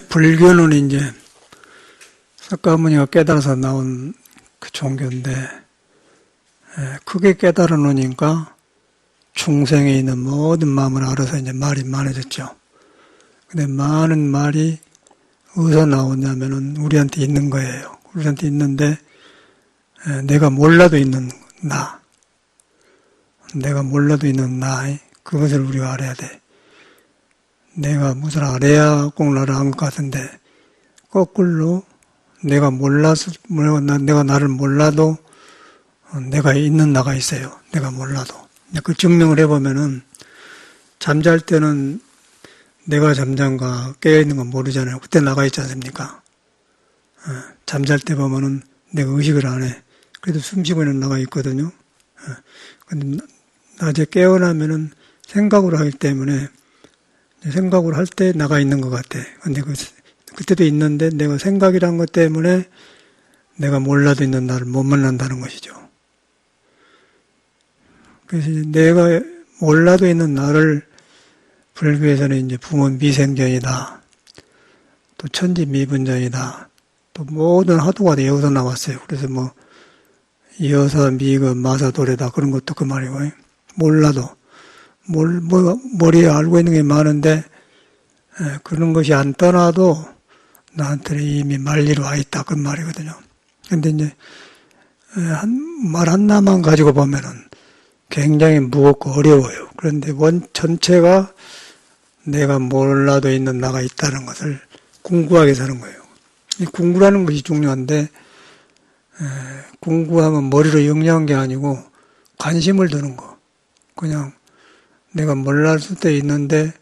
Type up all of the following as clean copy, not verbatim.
불교는 이제 석가모니가 깨달아서 나온 그 종교인데, 크게 깨달아 놓으니까 중생에 있는 모든 마음을 알아서 이제 말이 많아졌죠. 근데 많은 말이 어디서 나오냐면은 우리한테 있는 거예요. 우리한테 있는데, 내가 몰라도 있는 나. 내가 몰라도 있는 나. 그것을 우리가 알아야 돼. 내가 무엇을 알아야 꼭 나를 안 것 같은데, 거꾸로 내가 몰라서, 내가 나를 몰라도 내가 있는 나가 있어요. 내가 몰라도. 그 증명을 해보면은, 잠잘 때는 내가 잠잔가 깨어있는 건 모르잖아요. 그때 나가 있지 않습니까? 잠잘 때 보면은 내가 의식을 안 해. 그래도 숨 쉬고 있는 나가 있거든요. 근데 낮에 깨어나면은 생각으로 하기 때문에 생각으로 할 때 나가 있는 것 같아. 근데 그때도 있는데 내가 생각이란 것 때문에 내가 몰라도 있는 나를 못 만난다는 것이죠. 그래서 내가 몰라도 있는 나를 불교에서는 이제 부모미생전이다. 또 천지미분전이다. 또 모든 화두가 여기서 나왔어요. 그래서 뭐 여사, 미거, 마사, 도래다 그런 것도 그 말이고 몰라도 머리에 알고 있는 게 많은데 그런 것이 안 떠나도 나한테는 이미 말리로 와 있다 그 말이거든요. 근데 이제 말 하나만 가지고 보면은 굉장히 무겁고 어려워요. 그런데 전체가 내가 몰라도 있는 나가 있다는 것을 궁구하게 사는 거예요. 이 궁구라는 것이 중요한데 궁구하면 머리로 영리한 게 아니고 관심을 두는 거. 그냥 내가 몰랄 때 있는데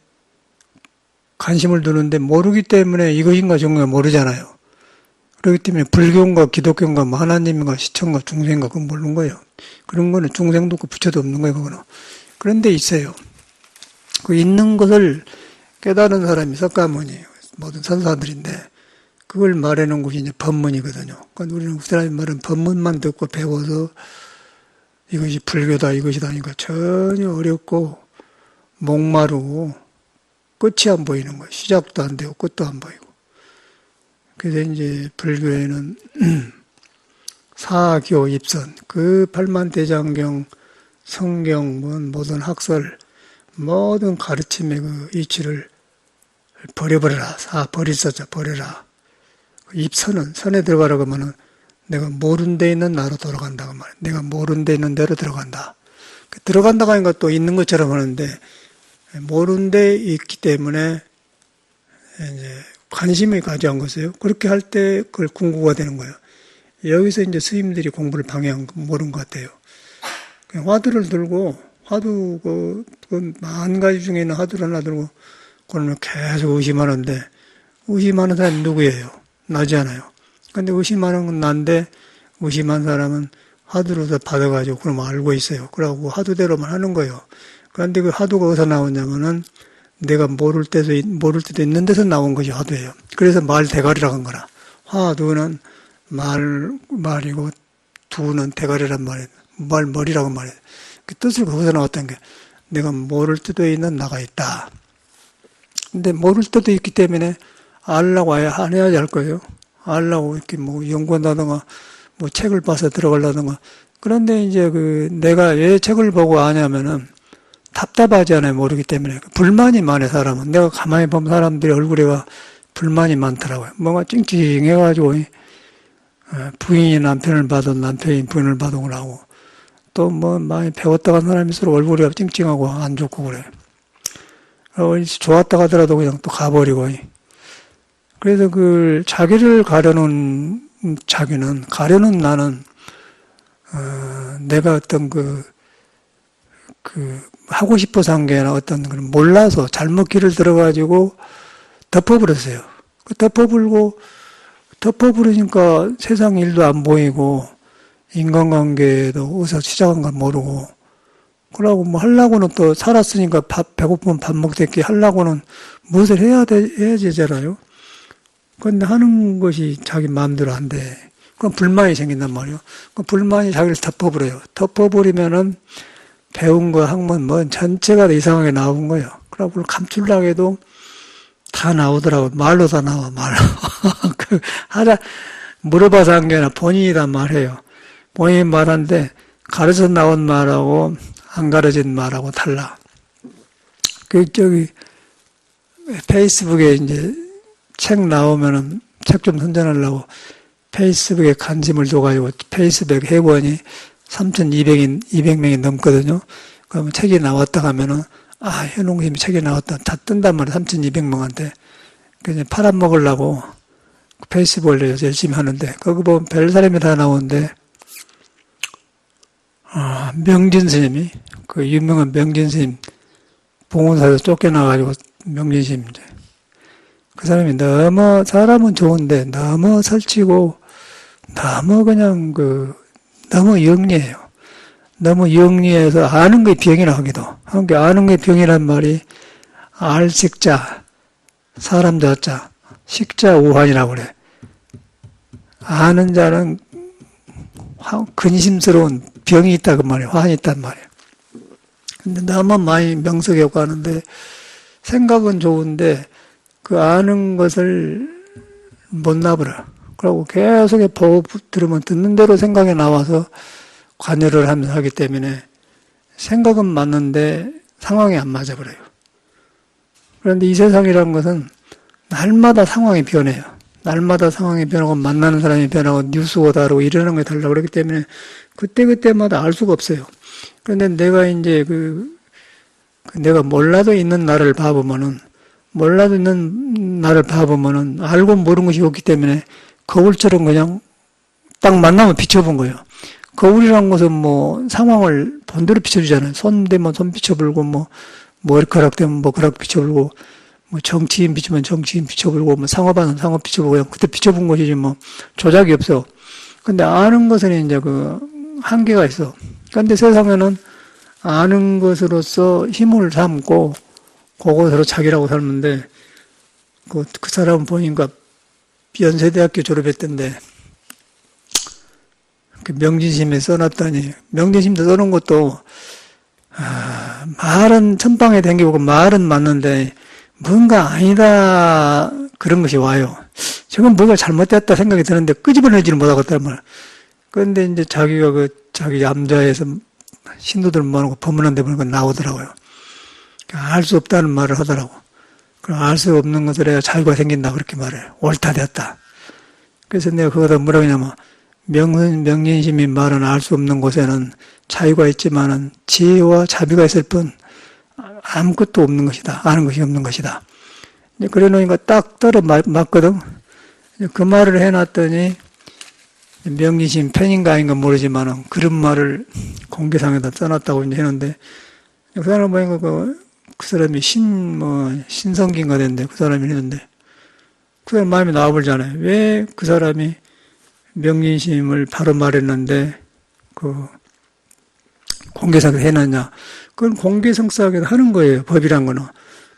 관심을 두는데 모르기 때문에 이것인가 저것인가 모르잖아요. 그렇기 때문에 불교인가 기독교인가 뭐 하나님인가 시천가 중생인가 그건 모르는 거예요. 그런 거는 중생도 없고 부처도 없는 거예요. 그거는. 그런데 있어요. 그 있는 것을 깨달은 사람이 석가모니예요. 모든 선사들인데 그걸 말하는 것이 이제 법문이거든요. 그러니까 우리는 그 사람이 말하는 법문만 듣고 배워서 이것이 불교다 이것이다 하니까 전혀 어렵고 목마르고 끝이 안 보이는 거예요. 시작도 안 되고 끝도 안 보이고. 그래서 이제 불교에는 사교 입선, 그 팔만대장경, 성경, 모든 학설, 모든 가르침의 그 이치를 버려버려라. 버리서자 버려라. 입선은 선에 들어가라고 하면은 내가 모르는 데 있는 나로 돌아간다고 말이야. 내가 모르는 데 있는 데로 들어간다. 들어간다고 하니까 또 있는 것처럼 하는데 모르는 데 있기 때문에 이제 관심을 가져온 것이에요. 그렇게 할 때 그걸 궁구가 되는 거예요. 여기서 이제 스님들이 공부를 방해한 거 모르는 것 같아요. 그냥 화두를 들고 화두 그 만 가지 중에 있는 화두를 하나 들고 그러면 계속 의심하는데 의심하는 사람이 누구예요? 나지 않아요. 근데 의심하는 건 난데 의심한 사람은 화두로서 받아가지고 그럼 알고 있어요. 그러고 화두대로만 하는 거예요. 그런데 그 화두가 어디서 나오냐면은 내가 모를 때도 있는 데서 나온 것이 화두예요. 그래서 말 대가리라고 한 거라. 화두는 말이고 두는 대가리란 말이에요. 머리라고 말해요. 그 뜻을 거기서 나왔다는 게 내가 모를 때도 있는 나가 있다. 근데 모를 때도 있기 때문에 알라고 안 해야지 할 거예요. 알라고 이렇게 뭐 연구한다든가 뭐 책을 봐서 들어가려든가. 그런데 이제 내가 왜 책을 보고 아냐면은 답답하지 않아요. 모르기 때문에. 불만이 많아요, 사람은. 내가 가만히 보면 사람들이 얼굴에가 불만이 많더라고요. 뭔가 찡찡해가지고, 부인이 남편을 봐도 남편이 부인을 봐도 그러고, 또 뭐 많이 배웠다 간 사람일수록 얼굴이 찡찡하고 안 좋고 그래요. 좋았다 가더라도 그냥 또 가버리고. 그래서 자기를 가려는 나는, 내가 어떤 하고 싶어서 한 게 아니라 어떤 몰라서 잘못 길을 들어가지고 덮어버렸어요. 덮어버리니까 세상 일도 안 보이고 인간관계도 어디서 시작한 걸 모르고 그러고 뭐 하려고는 또 살았으니까 배고프면 밥 먹겠기 하려고는 무엇을 해야 되잖아요. 그런데 하는 것이 자기 마음대로 안 돼. 그럼 불만이 생긴단 말이에요. 그 불만이 자기를 덮어버려요. 덮어버리면은 배운 거, 학문, 전체가 다 이상하게 나온 거예요. 그러고 감추려고 해도 다 나오더라고. 말로 다 나와, 말로. 물어봐서 한 게 아니라 본인이 다 말해요. 본인이 말하는데, 가르쳐 나온 말하고, 안 가르친 말하고 달라. 페이스북에 이제 책 나오면은, 책 좀 선전하려고, 페이스북에 관심을 줘가지고, 페이스북 회원이 3,200명이 넘거든요. 그러면 책이 나왔다 하면은, 현웅님이 책이 나왔다. 다 뜬단 말이야, 3,200명한테. 그냥 팔아먹으려고 페이스북을 열심히 하는데, 거기 보면 별 사람이 다 나오는데, 명진 스님이, 그 유명한 명진 스님, 봉원사에서 쫓겨나가지고 명진 스님, 이제. 그 사람이 너무, 사람은 좋은데, 너무 설치고, 너무 그냥 너무 영리해요. 너무 영리해서 아는 게 병이라 하기도. 그러니까 아는 게 병이란 말이 알식자, 사람 자자, 식자 우환이라고 그래. 아는 자는 근심스러운 병이 있다 그 말이에요. 환이 있단 말이에요. 근데 너무 많이 명석하고 하는데 생각은 좋은데 그 아는 것을 못 나버려. 그러고 계속 보고 들으면 듣는 대로 생각이 나와서 관여를 하면서 하기 때문에 생각은 맞는데 상황이 안 맞아버려요. 그런데 이 세상이라는 것은 날마다 상황이 변해요. 날마다 상황이 변하고 만나는 사람이 변하고 뉴스가 다르고 이러는 게 달라고 그렇기 때문에 그때그때마다 알 수가 없어요. 그런데 내가 이제 내가 몰라도 있는 나를 봐보면은 알고 모르는 것이 없기 때문에 거울처럼 그냥 딱 만나면 비춰본 거예요. 거울이라는 것은 상황을 본대로 비춰주잖아요. 손 대면 손 비춰불고, 머리카락 되면 머리카락 비춰불고, 정치인 비추면 정치인 비춰불고, 상업하면 상업 비춰보고, 그냥 그때 비춰본 것이지, 조작이 없어. 근데 아는 것은 이제 한계가 있어. 그런데 세상에는 아는 것으로서 힘을 삼고, 그것으로 자기라고 살는데, 그 사람은 보니까 연세대학교 졸업했던데, 명진심에 써놨더니, 명진심도 써놓은 것도, 말은 천방에 댕기고 말은 맞는데, 뭔가 아니다, 그런 것이 와요. 저건 뭐가 잘못됐다 생각이 드는데, 끄집어내지를 못하겠단 말이야. 그런데 이제 자기가 자기 암자에서 신도들 모아놓고 법문한 데 보니까 나오더라고요. 알 수 없다는 말을 하더라고. 그럼 알 수 없는 것을 해야 자유가 생긴다, 그렇게 말해요. 옳다, 됐다. 그래서 내가 그거다 뭐라고 하냐면, 명진심이 말은 알 수 없는 곳에는 자유가 있지만은 지혜와 자비가 있을 뿐 아무것도 없는 것이다. 아는 것이 없는 것이다. 그래 놓으니까 딱 떨어 맞거든. 그 말을 해놨더니 명진심 팬인가 아닌가 모르지만은 그런 말을 공개상에다 써놨다고 이제 했는데 그 사람 보니까 그 사람이 신성기인가 됐는데 그 사람이 했는데 그 사람 마음이 나와버리잖아요. 왜 그 사람이 명진심을 바로 말했는데 공개상에 해놨냐. 그건 공개성사하게 하는 거예요. 법이란 거는.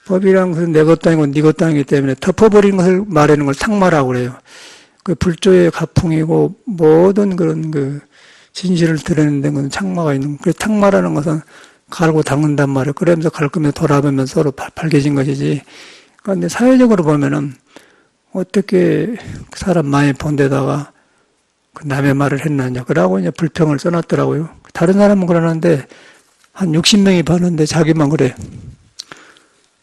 법이란 것은 내 것도 아니고 네 것도 아니기 때문에 덮어버린 것을 말하는 걸 탁마라고 그래요. 그 불조의 가풍이고 모든 그런 진실을 드러내는 데는 탁마가 있는 그 탁마라는 것은 갈고 닦는단 말이에요. 그러면서 갈거면서 돌아보면 서로 밝혀진 것이지. 그런데 사회적으로 보면은 어떻게 사람 많이 본 데다가 남의 말을 했느냐. 그러고 이제 불평을 써놨더라고요. 다른 사람은 그러는데, 한 60명이 봤는데 자기만 그래.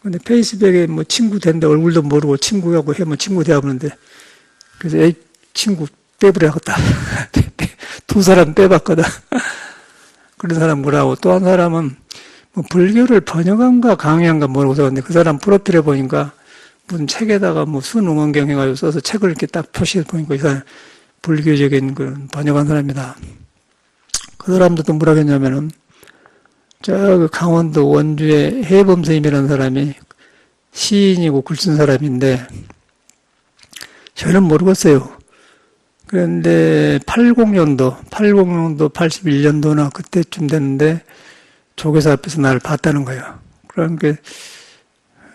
근데 페이스북에 친구 된데 얼굴도 모르고 친구하고 하면 친구 대하는데, 그래서 친구 빼버려야겠다. 두 사람 빼봤거든. 그런 사람 뭐라고. 또 한 사람은 불교를 번역한가 강의한가 모르고 썼는데 그 사람 프로필에 보니까 무슨 책에다가 순응원경 해가지고 써서 책을 이렇게 딱 표시해 보니까 이 사람 불교적인 그런 번역한 사람이다. 그 사람도 또 뭐라 했냐면은, 강원도 원주의 해범 스님이라는 사람이 시인이고 글 쓴 사람인데, 저는 모르겠어요. 그런데 80년도, 81년도나 그때쯤 됐는데, 조계사 앞에서 나를 봤다는 거예요. 그러니까,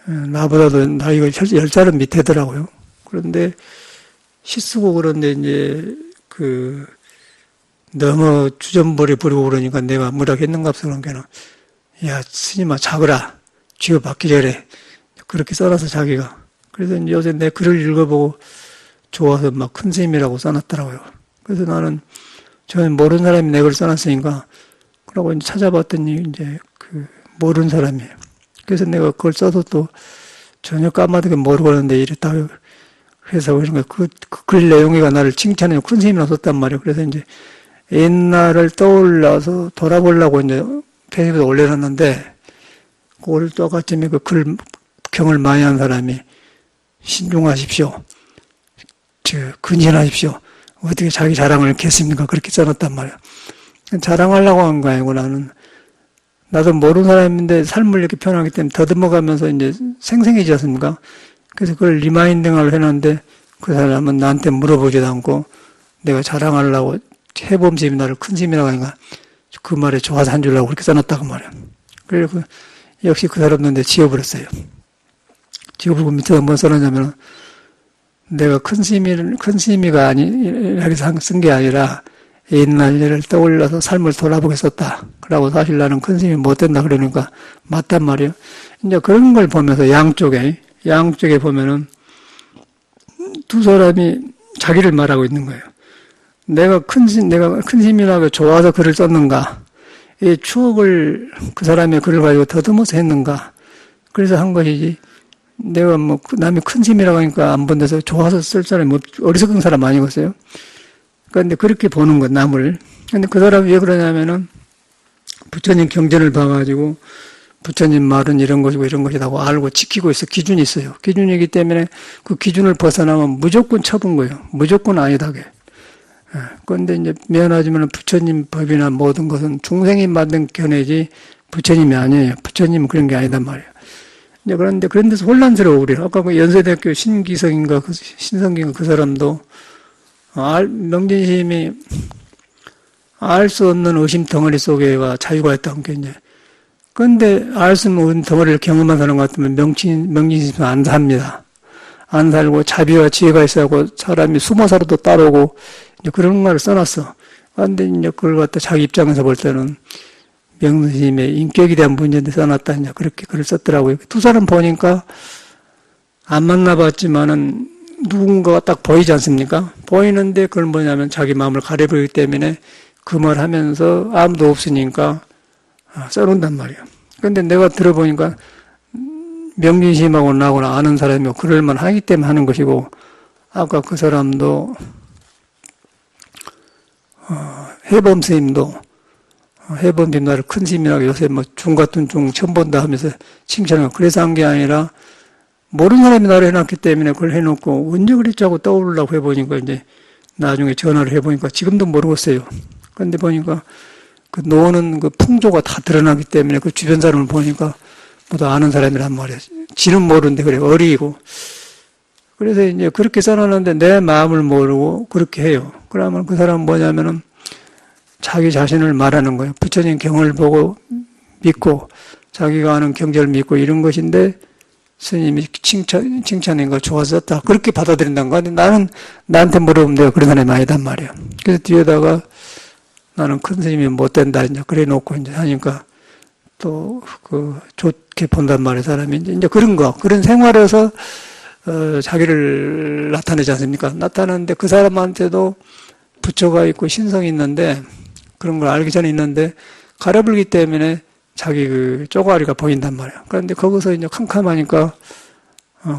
나보다도 나이가 10살은 밑에더라고요. 그런데, 시 쓰고 그런데 이제 너무 주전벌이 부리고 그러니까 내가 뭐라 했는가 없어 그런 게는 야 스님아 작으라 쥐어 받기 전에 그렇게 써놔서 자기가 그래서 이제 요새 내 글을 읽어보고 좋아서 막 큰 스님이라고 써놨더라고요. 그래서 나는 저는 모르는 사람이 내 글을 써놨으니까 그러고 이제 찾아봤더니 이제 그 모르는 사람이에요. 그래서 내가 그걸 써도 또 전혀 까마득하게 모르고 하는데 이랬다 해서 그러니까 그 글 내용이가 나를 칭찬해요. 큰 스님이라고 썼단 말이에요. 그래서 이제 옛날을 떠올라서 돌아보려고 이제 페이스북에 올려놨는데 그걸 똑같이 그 글 경을 많이 한 사람이 신중하십시오. 근신하십시오. 어떻게 자기 자랑을 이렇게 했습니까? 그렇게 써놨단 말이야. 자랑하려고 한 거 아니고 나도 모르는 사람인데 삶을 이렇게 표현하기 때문에 더듬어가면서 이제 생생해지지 않습니까? 그래서 그걸 리마인딩을 해놨는데 그 사람은 나한테 물어보지도 않고 내가 자랑하려고 해범심이 나를 큰 심이라고 하니까 그 말에 좋아서 한 줄라고 그렇게 써놨다고 말이야. 그래서 역시 그 사람도 지워버렸어요. 지워버리고 밑에다 뭐 써놨냐면 내가 큰 스님이가 아니라고 쓴 게 아니라 옛날 일을 떠올려서 삶을 돌아보게 썼다. 그러고 사실 나는 큰 스님이 못 된다 그러니까 맞단 말이에요. 이제 그런 걸 보면서 양쪽에 보면은 두 사람이 자기를 말하고 있는 거예요. 내가 큰 스님이라고 좋아서 글을 썼는가? 이 추억을 그 사람의 글을 가지고 더듬어서 했는가? 그래서 한 것이지. 내가 뭐 남이 큰 스님이라고 하니까 안 본 데서 좋아서 쓸 사람이 어리석은 사람 아니겠어요? 그런데 그렇게 보는 것 남을. 근데 그 사람이 왜 그러냐면은 부처님 경전을 봐가지고 부처님 말은 이런 것이고 이런 것이라고 알고 지키고 있어. 기준이 있어요. 기준이기 때문에 그 기준을 벗어나면 무조건 쳐본 거예요. 무조건 아니다게. 그런데 이제 미안하지만 부처님 법이나 모든 것은 중생이 만든 견해지 부처님이 아니에요. 부처님은 그런 게 아니단 말이에요. 이제 그런데 그런 데서 혼란스러워 우리. 아까 그 연세대학교 신기성인가 신성기인가 그 사람도 명진심이 알 수 없는 의심 덩어리 속에가 자유가 있다는 게 이제. 그런데 알 수 없는 덩어리를 경험한 사람 같으면 명진심은 안 삽니다. 안 살고 자비와 지혜가 있어하고 사람이 숨어 살아도 따르고 이제 그런 말을 써놨어. 그런데 이제 그걸 갖다 자기 입장에서 볼 때는 명진심의 인격에 대한 문제인데 써놨다 이제 그렇게 글을 썼더라고요. 두 사람 보니까 안 만나봤지만은 누군가가 딱 보이지 않습니까? 보이는데 그걸 뭐냐면 자기 마음을 가려버리기 때문에 그 말 하면서 아무도 없으니까 써놓는단 말이에요. 근데 내가 들어보니까 명진심하고 나하고나 아는 사람이 그럴만 하기 때문에 하는 것이고, 아까 그 사람도, 해범 스님도, 해범 스님 나를 큰 스님이라고 요새 뭐 중 같은 중 처음 본다 하면서 칭찬하고, 그래서 한 게 아니라, 모르는 사람이 나를 해놨기 때문에 그걸 해놓고, 언제 그랬자고 떠오르려고 해보니까 이제 나중에 전화를 해보니까 지금도 모르겠어요. 그런데 보니까 그 노는 그 풍조가 다 드러나기 때문에 그 주변 사람을 보니까 모두 아는 사람이란 말이에요. 지는 모르는데 그래 어리고. 그래서 이제 그렇게 써놨는데 내 마음을 모르고 그렇게 해요. 그러면 그 사람은 뭐냐면은 자기 자신을 말하는 거예요. 부처님 경을 보고 믿고 자기가 아는 경전을 믿고 이런 것인데 스님이 칭찬인 걸 좋아서 썼다. 그렇게 받아들인다는 거. 근데 나는 나한테 물어보면 내가 그런 사람이 아니단 말이에요. 그래서 뒤에다가 나는 큰 스님이 못 된다. 이제 그래 놓고 이제 하니까 또 좋게 본단 말이에요. 사람이 이제 그런 거, 그런 생활에서 자기를 나타내지 않습니까? 나타내는데 그 사람한테도 부처가 있고 신성이 있는데 그런 걸 알기 전에 있는데 가려불기 때문에 자기 그 쪼가리가 보인단 말이에요. 그런데 거기서 이제 캄캄하니까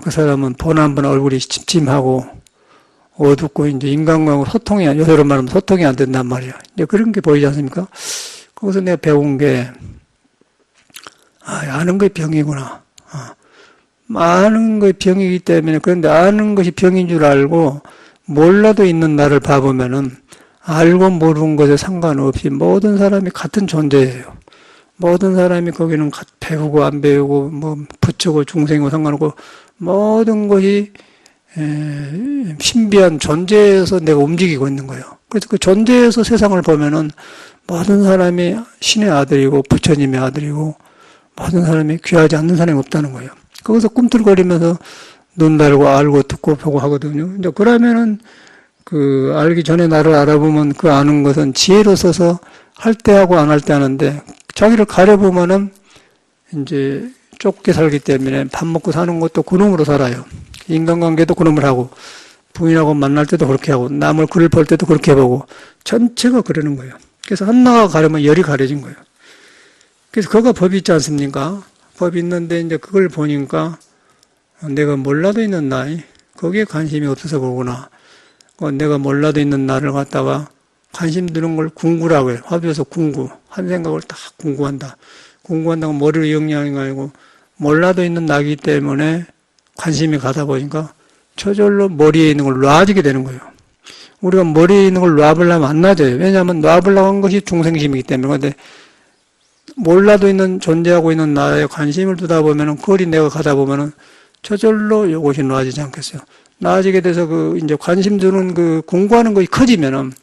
그 사람은 보나 한번 얼굴이 침침하고 어둡고 이제 인간과는 요새로 말하면 소통이 안 된단 말이에요. 이제 그런 게 보이지 않습니까? 거기서 내가 배운 게 아는 것이 병이구나. 아는 것이 병이기 때문에 그런데 아는 것이 병인 줄 알고 몰라도 있는 나를 봐보면은 알고 모르는 것에 상관없이 모든 사람이 같은 존재예요. 모든 사람이 거기는 배우고 안 배우고 뭐 부처고 중생이고 상관없고 모든 것이 신비한 존재에서 내가 움직이고 있는 거예요. 그래서 그 존재에서 세상을 보면은 모든 사람이 신의 아들이고 부처님의 아들이고 모든 사람이 귀하지 않는 사람이 없다는 거예요. 거기서 꿈틀거리면서 눈 달고 알고 듣고 보고 하거든요. 이제 그러면은 그 알기 전에 나를 알아보면 그 아는 것은 지혜로 써서 할 때 하고 안 할 때 하는데 자기를 가려보면은 이제 좁게 살기 때문에 밥 먹고 사는 것도 그놈으로 살아요. 인간관계도 그놈을 하고, 부인하고 만날 때도 그렇게 하고, 남을 글을 볼 때도 그렇게 보고, 전체가 그러는 거예요. 그래서 하나가 가려면 열이 가려진 거예요. 그래서 그거 법이 있지 않습니까? 법이 있는데 이제 그걸 보니까 내가 몰라도 있는 나이, 거기에 관심이 없어서 그러구나. 내가 몰라도 있는 나를 갖다가 관심 드는 걸 궁구라고 해요. 합의해서 궁구. 한 생각을 딱 궁구한다. 궁구한다고 머리를 영리하는 거 아니고 몰라도 있는 나이기 때문에 관심이 가다 보니까 저절로 머리에 있는 걸 놔지게 되는 거예요. 우리가 머리에 있는 걸 놔보려면 안 놔져요. 왜냐하면 놔보려고 한 것이 중생심이기 때문에. 그런데 몰라도 있는 존재하고 있는 나에 관심을 두다 보면은 거리 내가 가다 보면은 저절로 이것이 놔지지 않겠어요. 놔지게 돼서 이제 관심 두는 공부하는 것이 커지면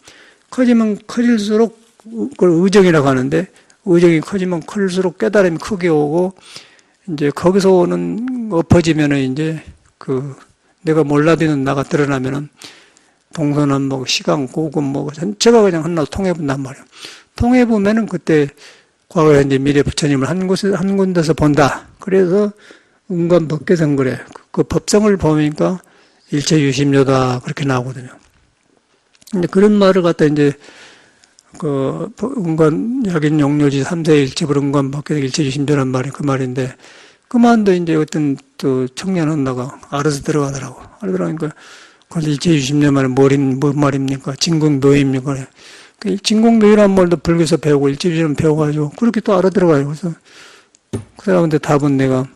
커질수록 그걸 의정이라고 하는데 의정이 커지면 클수록 깨달음이 크게 오고 이제 거기서 오는 엎어지면은 이제 내가 몰라도 있는 나가 드러나면은 동서남북 시간 고금 전체가 그냥 하나로 통해 본단 말이에요. 통해 보면은 그때 과거 현재 미래 부처님을 한 군데서 본다. 그래서 은관법계성그래. 그 법성을 보니까 일체유심조다 그렇게 나오거든요. 근데 그런 말을 갖다 이제 은관 약인 용료지 3세 일체불 은관법계 일체유심조란 말이 그 말인데 그만도 이제 어떤 또 청년 언나가 알아서 들어가더라고. 알아서 들어가니까 그래서 일체유심조 말은 뭔 말입니까? 진공묘입니까? 진공묘라는 말도 불교에서 배우고 일체유심을 배워가지고 그렇게 또 알아들어가요. 그래서 그 사람한테 답은 내가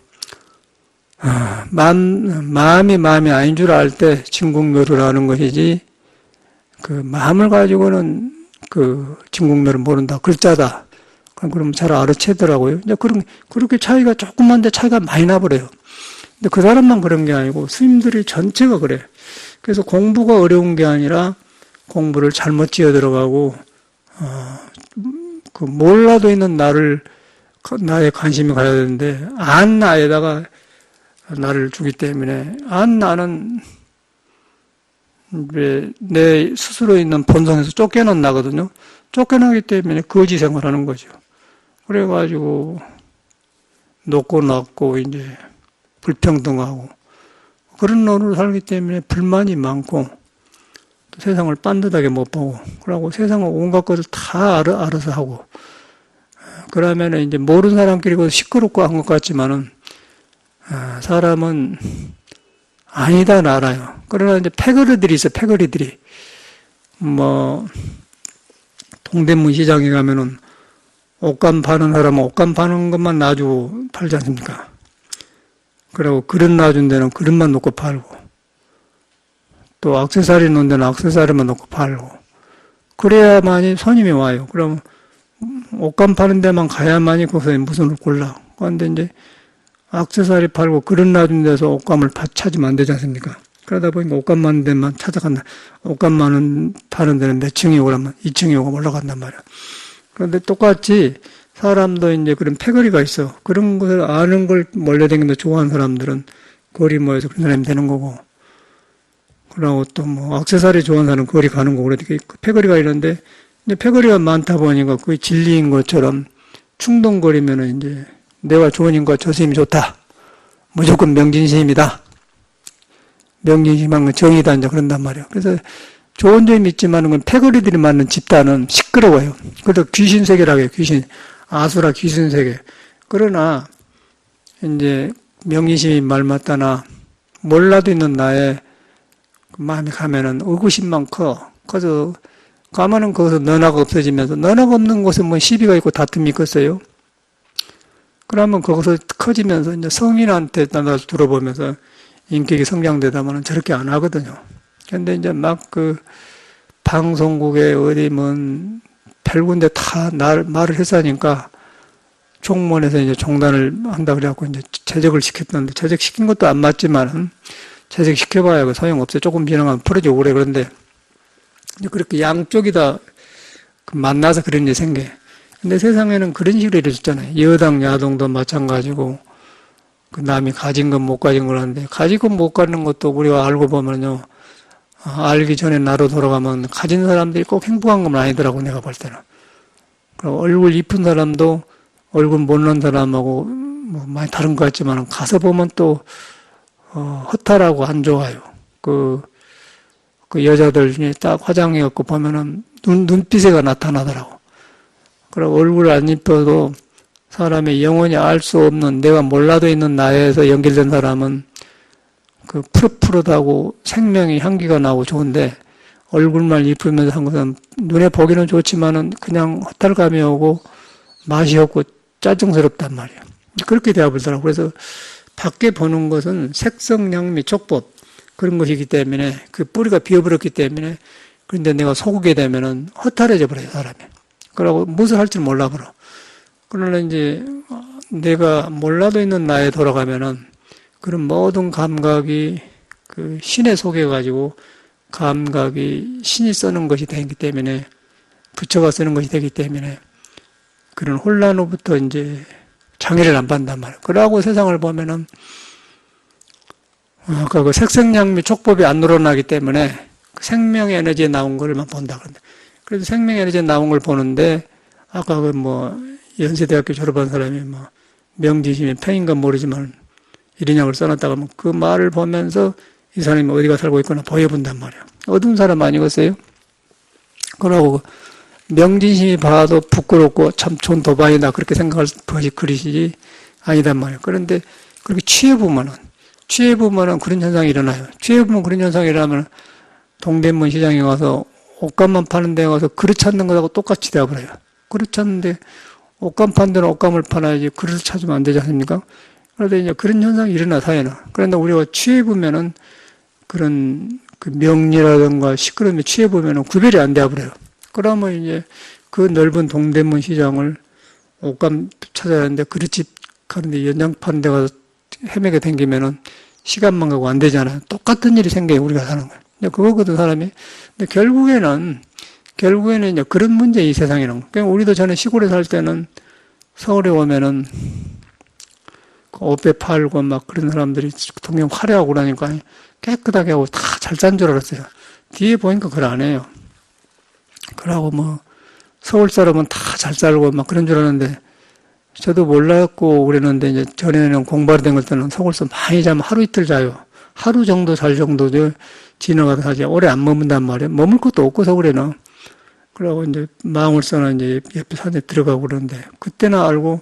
마음이 아닌 줄 알 때 진공묘를 아는 것이지 마음을 가지고는 진공묘를 모른다. 글자다. 그럼 잘 알아채더라고요. 이제 그렇게 차이가 조금만데 차이가 많이 나버려요. 근데 그 사람만 그런 게 아니고 스님들이 전체가 그래. 그래서 공부가 어려운 게 아니라 공부를 잘못 지어 들어가고 몰라도 있는 나에 관심이 가야 되는데 안 나에다가 나를 주기 때문에 안 나는 내 스스로 있는 본성에서 쫓겨난 나거든요. 쫓겨나기 때문에 거지 생활하는 거죠. 그래가지고 높고 낮고 이제 불평등하고 그런 노릇을 살기 때문에 불만이 많고 세상을 빤듯하게 못 보고 그러고 세상을 온갖 것을 다 알아서 하고 그러면 이제 모르는 사람끼리 시끄럽고 한 것 같지만은 사람은 아니다는 알아요. 그러나 이제 패거리들이 있어요. 패거리들이 동대문 시장에 가면은 옷감 파는 사람은 옷감 파는 것만 놔주고 팔지 않습니까? 그리고 그릇 놔준 데는 그릇만 놓고 팔고 또 액세서리 놓은 데는 액세서리만 놓고 팔고 그래야만이 손님이 와요. 그럼 옷감 파는 데만 가야만이 거기서 무슨 옷을 골라. 그런데 이제 액세서리 팔고 그릇 놔준 데서 옷감을 찾으면 안 되지 않습니까? 그러다 보니까 옷감 많은 데만 찾아간다. 옷감 많은 파는 데는 몇 층이 오라면 2층이 오고 올라간단 말이야. 그런데 똑같이 사람도 이제 그런 패거리가 있어. 그런 것을 아는 걸 몰려다니는 거 좋아하는 사람들은 거리 모여서 그런 사람이 되는 거고. 그러고 또 액세서리 좋아하는 사람은 거리 가는 거고. 그렇게 패거리가 있는데, 이제 패거리가 많다 보니까 그게 진리인 것처럼 충동거리면은 이제 내가 좋으니까 저 스님이 좋다. 무조건 명진스님이다. 명진스님한 건 정의다. 이제 그런단 말이에요. 그래서 좋은 점이 있지만 그건 패거리들이 많은 집단은 시끄러워요. 그래서 귀신세계라고 해요. 아수라 귀신세계. 그러나 이제 명진스님 말 맞다나 몰라도 있는 나의 마음이 가면은 의구심만 커서 가면은 거기서 너나가 없어지면서 너나가 없는 곳에 시비가 있고 다툼이 있겠어요. 그러면 거기서 커지면서 이제 성인한테 나를 들어보면서 인격이 성장되다마는 저렇게 안 하거든요. 근데 이제 방송국에 어디 별군데 다 말을 했으니까 총무원에서 이제 종단을 한다 그래갖고 이제 제적을 시켰는데 제적시킨 것도 안 맞지만은 제적시켜봐야 소용없어요. 조금 비난하면 풀어지고 그래. 그런데 그렇게 양쪽이 다 만나서 그런 일이 생겨. 근데 세상에는 그런 식으로 이루어졌잖아요. 여당, 야당도 마찬가지고, 남이 가진 건 못 가진 걸 하는데, 가지고 못 가는 것도 우리가 알고 보면요, 알기 전에 나로 돌아가면 가진 사람들이 꼭 행복한 건 아니더라고, 내가 볼 때는. 그리고 얼굴 이쁜 사람도 얼굴 못난 사람하고 많이 다른 것 같지만, 가서 보면 또, 허탈하고 안 좋아요. 그 여자들 중에 딱 화장해갖고 보면은 눈빛에가 나타나더라고. 그리고 얼굴 안 입혀도 사람의 영원히 알 수 없는 내가 몰라도 있는 나에서 연결된 사람은 그 푸릇푸릇하고 생명의 향기가 나고 좋은데 얼굴만 입으면서 한 것은 눈에 보기는 좋지만은 그냥 허탈감이 오고 맛이 없고 짜증스럽단 말이에요. 그렇게 되어버리더라고요. 그래서 밖에 보는 것은 색성, 향미, 촉법 그런 것이기 때문에 그 뿌리가 비어버렸기 때문에 그런데 내가 속게 되면은 허탈해져 버려요, 사람이. 그러고 무엇을 할지 몰라버려. 그러나 이제 내가 몰라도 있는 나에 돌아가면은 그런 모든 감각이 그 신에 속해가지고 감각이 신이 쓰는 것이 되기 때문에 부처가 쓰는 것이 되기 때문에 그런 혼란으로부터 이제 장애를 안 받는단 말이에요. 그러고 세상을 보면은 아까 그 색생양미 촉법이 안 늘어나기 때문에 그 생명 에너지에 나온 걸만 본다 그런데 그래서 생명 에너지에 나온 걸 보는데 아까 그 연세대학교 졸업한 사람이 명지심이 팽인가 모르지만 이리냐고 써놨다가 그 말을 보면서 이 사람이 어디가 살고 있거나 보여본단 말이에요. 어두운 사람 아니겠어요? 그러고 명진심이 봐도 부끄럽고 참 좋은 도반이다 그렇게 생각할 것이 그릇이지 아니단 말이에요. 그런데 그렇게 취해보면은 그런 현상이 일어나요. 취해보면 그런 현상이 일어나면 동대문 시장에 가서 옷감만 파는 데 가서 그릇 찾는 것하고 똑같이 되어버려요. 그릇 찾는데 옷감 파는 데는 옷감을 팔아야지 그릇을 찾으면 안 되지 않습니까? 그런데 이제 그런 현상이 일어나, 사회는. 그런데 우리가 취해보면은 그런 그 명리라든가 시끄러움에 취해보면은 구별이 안 되어버려요. 그러면 이제 그 넓은 동대문 시장을 옷감 찾아야 하는데 그릇집 가는데 연장 파는 데 가서 헤매게 댕기면은 시간만 가고 안 되잖아요. 똑같은 일이 생겨요, 우리가 사는 거예요. 근데 그거거든, 사람이. 근데 결국에는 이제 그런 문제, 이 세상에는. 그러니까 우리도 전에 시골에 살 때는 서울에 오면은 옷배 팔고 막 그런 사람들이 동경 화려하고 그러니까 깨끗하게 하고 다 잘 짠 줄 알았어요. 뒤에 보니까 그걸 안 해요. 그러고 서울 사람은 다 잘 살고 막 그런 줄 알았는데 저도 몰랐고 그랬는데 이제 전에는 공부하러 된 때는 서울서 많이 자면 하루 이틀 자요. 하루 정도 잘 정도도 지나가다 사지 오래 안 머문단 말이에요. 머물 것도 없고 서울에는. 그러고 이제 마음을 써나 이제 옆에 산에 들어가고 그러는데 그때나 알고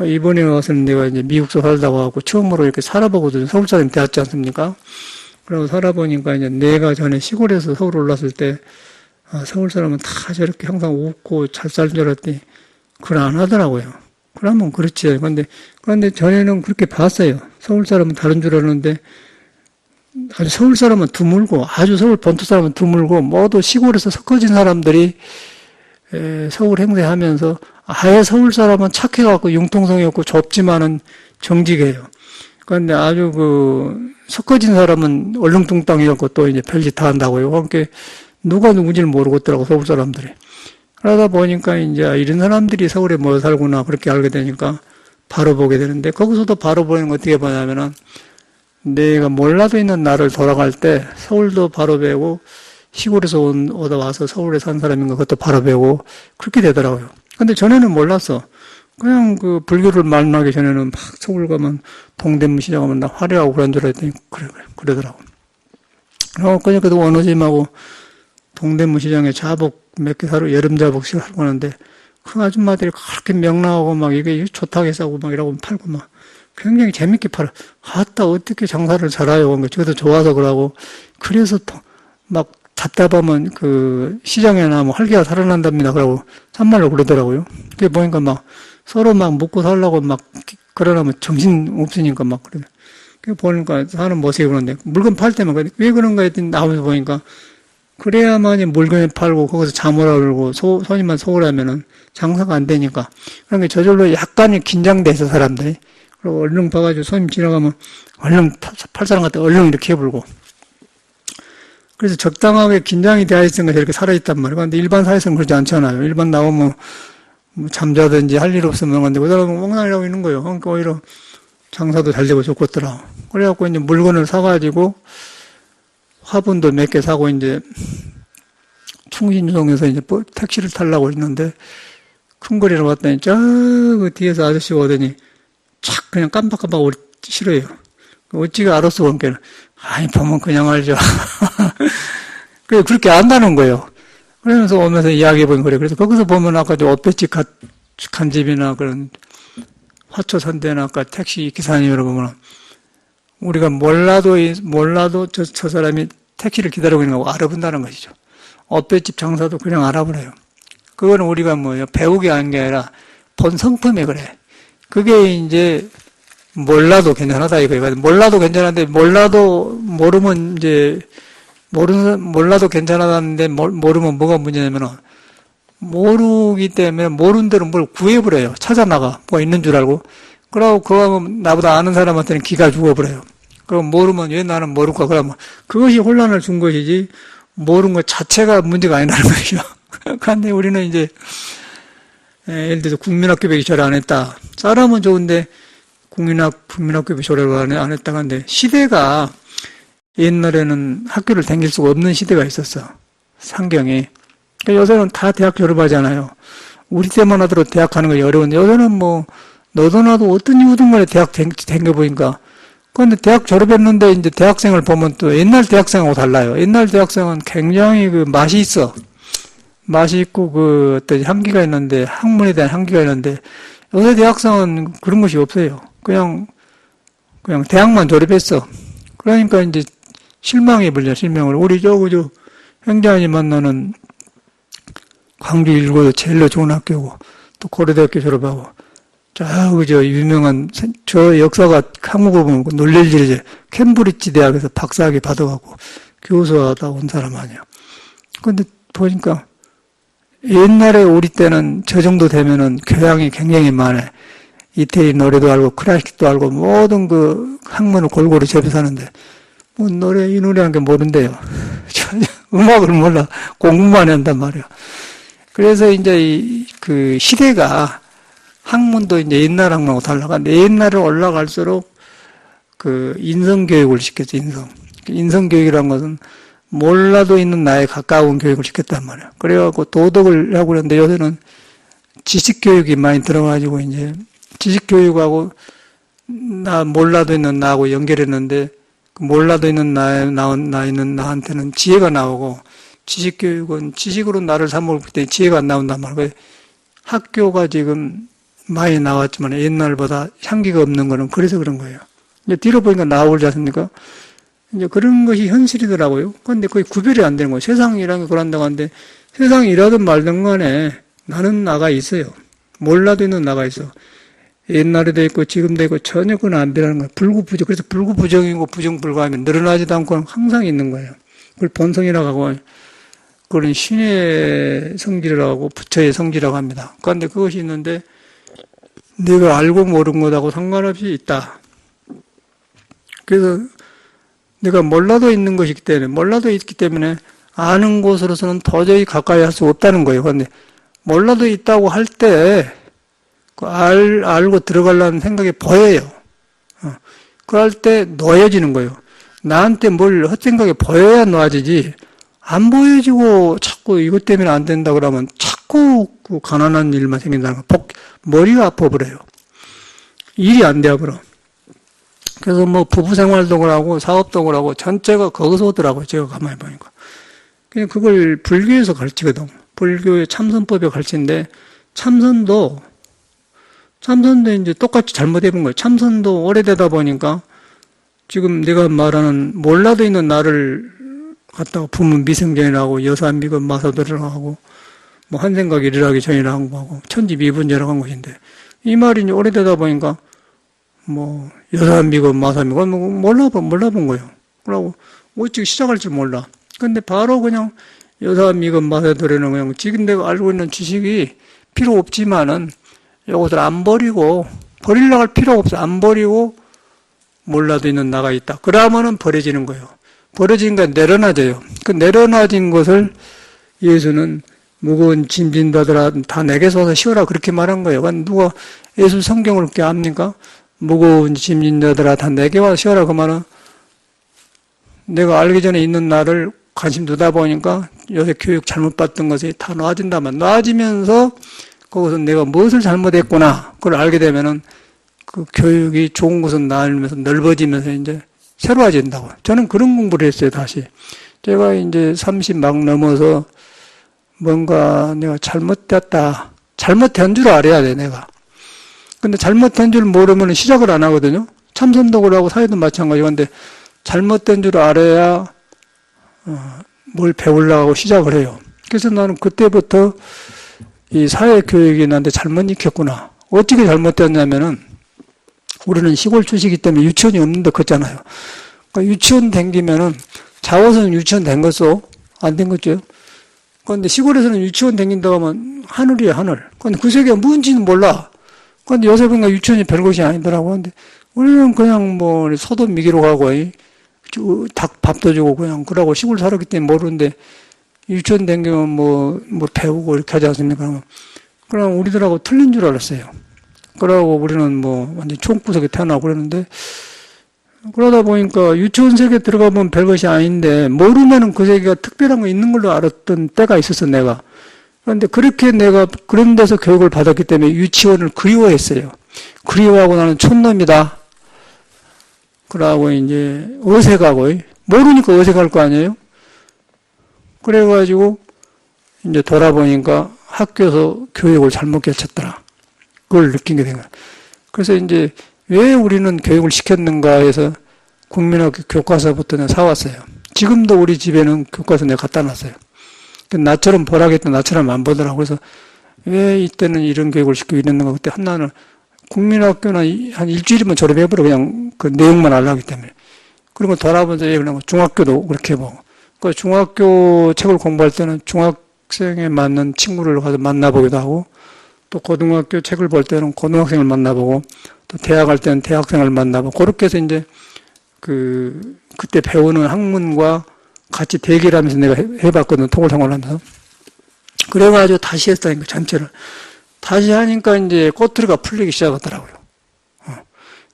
이번에 와서는 내가 이제 미국서 살다가 와갖고 처음으로 이렇게 살아보거든요. 서울 사람이 되었지 않습니까? 그러고 살아보니까 이제 내가 전에 시골에서 서울 올랐을 때 서울 사람은 다 저렇게 항상 웃고 잘 사는 줄 알았더니 그걸 안 하더라고요. 그러면 그렇지. 그런데 전에는 그렇게 봤어요. 서울 사람은 다른 줄 알았는데 아주 서울 사람은 드물고 아주 서울 본토 사람은 드물고 모두 시골에서 섞어진 사람들이 서울 행세하면서 아예 서울 사람은 착해갖고 융통성이 없고 좁지만은 정직해요. 그런데 아주 섞어진 사람은 얼렁뚱땅이었고 또 이제 별짓 다 한다고요. 그러니까 누가 누군지를 모르겠더라고, 서울 사람들이. 그러다 보니까 이제 이런 사람들이 서울에 뭐 살구나 그렇게 알게 되니까 바로 보게 되는데 거기서도 바로 보는 거 어떻게 보냐면은 내가 몰라도 있는 나를 돌아갈 때 서울도 바로 배우고 시골에서 오다 와서 서울에 산 사람인 가 그것도 바로 배우고 그렇게 되더라고요. 근데 전에는 몰랐어. 그냥 불교를 만나기 전에는 막 서울 가면 동대문 시장 가면 나 화려하고 그런 줄 알았더니 그러더라고. 그러니까 원호짐하고 동대문 시장에 자복 몇 개 사러 여름 자복씩 하고 하는데 그 아줌마들이 그렇게 명랑하고 막 이게 좋다고 싸고 막 이러고 팔고 막 굉장히 재밌게 팔아. 아따 어떻게 장사를 잘해요. 저도 좋아서 그러고 그래서 막 답답하면 시장에 나면 활기가 살아난답니다. 그러고 참말로 그러더라고요. 그게 보니까 막 서로 막 먹고 살라고 막 그러려면 정신 없으니까 막 그래. 그 보니까 사는 모습이 그런데 물건 팔 때만 왜 그런가 했더니 나오면서 보니까 그래야만이 물건을 팔고 거기서 잠을 오르고 손님만 서울하면은 장사가 안 되니까. 그러니까 저절로 약간의 긴장돼서 사람들이. 그리고 얼른 봐가지고 손님 지나가면 얼른 팔 사람 같아 얼른 이렇게 해불고. 그래서 적당하게 긴장이 되어 있으니까 저렇게 살아있단 말이에요. 근데 일반 사회에서는 그렇지 않잖아요. 일반 나오면 잠자든지 할 일 없으면 근데 그 사람은 멍나니라고 있는 거예요. 그러니까 오히려 장사도 잘 되고 좋겠더라. 그래갖고 이제 물건을 사가지고 화분도 몇 개 사고 이제 충신동에서 이제 택시를 타려고 했는데 큰 거리로 왔더니 저 뒤에서 아저씨가 오더니 착 그냥 깜빡깜빡 싫어요. 어찌가 알았어, 그러니까. 아니, 보면 그냥 알죠. 그렇게 안다는 거예요. 그러면서 오면서 이야기해보는 거래요. 그래서 거기서 보면 아까 저 옷배집 간 집이나 그런 화초선대나 아까 택시 기사님으로 보면 우리가 몰라도 저 사람이 택시를 기다리고 있는 거고 알아본다는 것이죠. 옷배집 장사도 그냥 알아버려요. 그거는 우리가 배우게 하는 게 아니라 본 성품에 그래. 그게 이제 몰라도 괜찮하다 이거예요. 몰라도 괜찮은데 모르면 이제 몰라도 괜찮았는데 모르면 뭐가 문제냐면은 모르기 때문에 모르는 대로 뭘 구해버려요. 찾아나가. 뭐가 있는 줄 알고. 그러고 그거 나보다 아는 사람한테는 기가 죽어버려요. 그럼 모르면 왜 나는 모를까? 그러면 그것이 혼란을 준 것이지 모르는 것 자체가 문제가 아니라는 거죠. 그런데 우리는 이제 예를 들어서 국민학교배기 절을 안 했다. 사람은 좋은데 국민학교배기 절을 안 했다고 하는데 시대가 옛날에는 학교를 다닐 수가 없는 시대가 있었어. 상경이. 그러니까 요새는 다 대학 졸업하잖아요. 우리 때만 하더라도 대학 가는 거 어려운데 요새는 너도 나도 어떤 이유든 간에 대학 다녀보니까 그런데 대학 졸업했는데 이제 대학생을 보면 또 옛날 대학생하고 달라요. 옛날 대학생은 굉장히 맛이 있어. 맛이 있고 어떤 향기가 있는데 학문에 대한 향기가 있는데 요새 대학생은 그런 것이 없어요. 그냥 대학만 졸업했어. 그러니까 이제 실망이 불려 실망을. 우리 저 행자님 만나는 광주 일고 제일로 좋은 학교고 또 고려대학교 졸업하고 유명한 저 역사가 한국을 보면 놀랄 일이지. 캠브리지 대학에서 박사학위 받아가고 교수하다 온 사람 아니야. 근데 보니까 옛날에 우리 때는 저 정도 되면은 교양이 굉장히 많아. 이태리 노래도 알고 클래식도 알고 모든 학문을 골고루 접해사는데 이 노래한 게 모른대요. 음악을 몰라. 공부만 한단 말이야. 그래서 이제 시대가 학문도 이제 옛날 학문하고 달라가는데 옛날에 올라갈수록 인성교육을 시켰죠, 인성교육이라는 것은 몰라도 있는 나에 가까운 교육을 시켰단 말이야. 그래갖고 도덕을 하고 그러는데 요새는 지식교육이 많이 들어가지고 이제 지식교육하고 몰라도 있는 나하고 연결했는데 몰라도 있는 나한테는 지혜가 나오고 지식교육은 지식으로 나를 삼먹을 때 지혜가 안 나온단 말이야. 학교가 지금 많이 나왔지만 옛날보다 향기가 없는 거는 그래서 그런 거예요. 이제 뒤로 보니까 나오지 않습니까? 이제 그런 것이 현실이더라고요. 그런데 거의 구별이 안 되는 거예요. 세상이라는 게 그런다고 하는데 세상이 이라든 말든 간에 나는 나가 있어요. 몰라도 있는 나가 있어. 옛날에도 있고 지금도 있고 전혀 그건 안 변하는 거예요. 불구부정. 그래서 불구부정이고 부정불가하면 늘어나지도 않고 항상 있는 거예요. 그걸 본성이라고 하고 그건 신의 성질이라고 하고 부처의 성질이라고 합니다. 그런데 그것이 있는데 내가 알고 모르는 것하고 상관없이 있다. 그래서 내가 몰라도 있는 것이기 때문에 몰라도 있기 때문에 아는 곳으로서는 도저히 가까이 할 수 없다는 거예요. 그런데 몰라도 있다고 할 때 알고 들어가려는 생각이 보여요. 그럴 때 놓여지는 거예요. 나한테 뭘 헛생각이 보여야 놓아지지 안 보여지고 자꾸 이것 때문에 안 된다 그러면 자꾸 가난한 일만 생긴다는 거. 머리가 아파버려요. 일이 안 되어버려. 그래서 부부 생활도 그러고 사업도 그러고 전체가 거기서 오더라고요. 제가 가만히 보니까. 그냥 그걸 불교에서 가르치거든. 불교의 참선법에 가르치는데 참선도 이제 똑같이 잘못해본 거예요. 참선도 오래되다 보니까 지금 내가 말하는 몰라도 있는 나를 갖다가 부문 미생전이라고 여사미금 마사도라고 하고 한생각 일어나기 전이라고 하고 천지미분제라고 한 것인데 이 말이 이제 오래되다 보니까 여사미금 마사미금 몰라본 거예요. 그러고 어찌 시작할 줄 몰라. 근데 바로 그냥 여사미금 마사도라는 그냥 지금 내가 알고 있는 지식이 필요 없지만은 이것을 안 버리고 버리려고 할 필요가 없어. 안 버리고 몰라도 있는 나가 있다. 그러면은 버려지는 거예요. 버려지니까 내려놔져요. 그 내려놔진 것을 예수는 무거운 짐진 자들아 다 내게서 와서 쉬어라 그렇게 말한 거예요. 누가 예수 성경을 그렇게 압니까? 무거운 짐진 자들아 다 내게 와서 쉬어라 그 말은 내가 알기 전에 있는 나를 관심 두다 보니까 요새 교육 잘못받던 것이 다 놔진다면 놔지면서 거기서 내가 무엇을 잘못했구나 그걸 알게 되면은 그 교육이 좋은 곳은 나으면서 넓어지면서 이제 새로워진다고. 저는 그런 공부를 했어요, 다시. 제가 이제 30 막 넘어서 뭔가 내가 잘못됐다. 잘못된 줄 알아야 돼, 내가. 근데 잘못된 줄 모르면 시작을 안 하거든요. 참선도 하고 사회도 마찬가지고. 근데 잘못된 줄 알아야, 뭘 배우려고 하고 시작을 해요. 그래서 나는 그때부터 이 사회교육이 나한테 잘못 익혔구나. 어떻게 잘못됐냐면은, 우리는 시골 출신이기 때문에 유치원이 없는데 컸잖아요. 그러니까 유치원 댕기면은, 자원은 유치원 된 거죠? 안 된 거죠? 그런데 시골에서는 유치원 댕긴다고 하면 하늘이에요, 하늘. 그런데 그 세계가 뭔지는 몰라. 그런데 요새 보니까 유치원이 별것이 아니더라고. 근데 우리는 그냥 뭐 소도 미기로 가고, 닭 밥도 주고 그냥 그러고 시골 살았기 때문에 모르는데 유치원 댕기면 뭐 배우고 이렇게 하지 않습니까? 그럼 우리들하고 틀린 줄 알았어요. 그러고 우리는 뭐 완전 총구석에 태어나고 그랬는데 그러다 보니까 유치원 세계 들어가면 별것이 아닌데 모르면은 그 세계가 특별한 거 있는 걸로 알았던 때가 있었어, 내가. 그런데 그렇게 내가 그런 데서 교육을 받았기 때문에 유치원을 그리워했어요. 그리워하고 나는 촌놈이다. 그러고 이제 어색하고 모르니까 어색할 거 아니에요? 그래가지고 이제 돌아보니까 학교에서 교육을 잘못 개쳤더라. 그걸 느낀 게 된 거야. 그래서 이제 왜 우리는 교육을 시켰는가 해서 국민학교 교과서부터 내가 사왔어요. 지금도 우리 집에는 교과서 내가 갖다 놨어요. 나처럼 보라겠다, 나처럼 안 보더라고. 그래서 왜 이때는 이런 교육을 시키고 이랬는가. 그때 한나는 국민학교는 한 일주일이면 졸업해버려. 그냥 그 내용만 알라기 때문에. 그리고 돌아보면서 그냥 중학교도 그렇게 보고. 그 중학교 책을 공부할 때는 중학생에 맞는 친구를 가서 만나보기도 하고, 또 고등학교 책을 볼 때는 고등학생을 만나보고, 또 대학 갈 때는 대학생을 만나보고, 그렇게 해서 이제 그때 배우는 학문과 같이 대결하면서 내가 해봤거든, 통일 생활을 하면서. 그래가지고 다시 했다니까, 전체를. 다시 하니까 이제 꼬투리가 풀리기 시작하더라고요.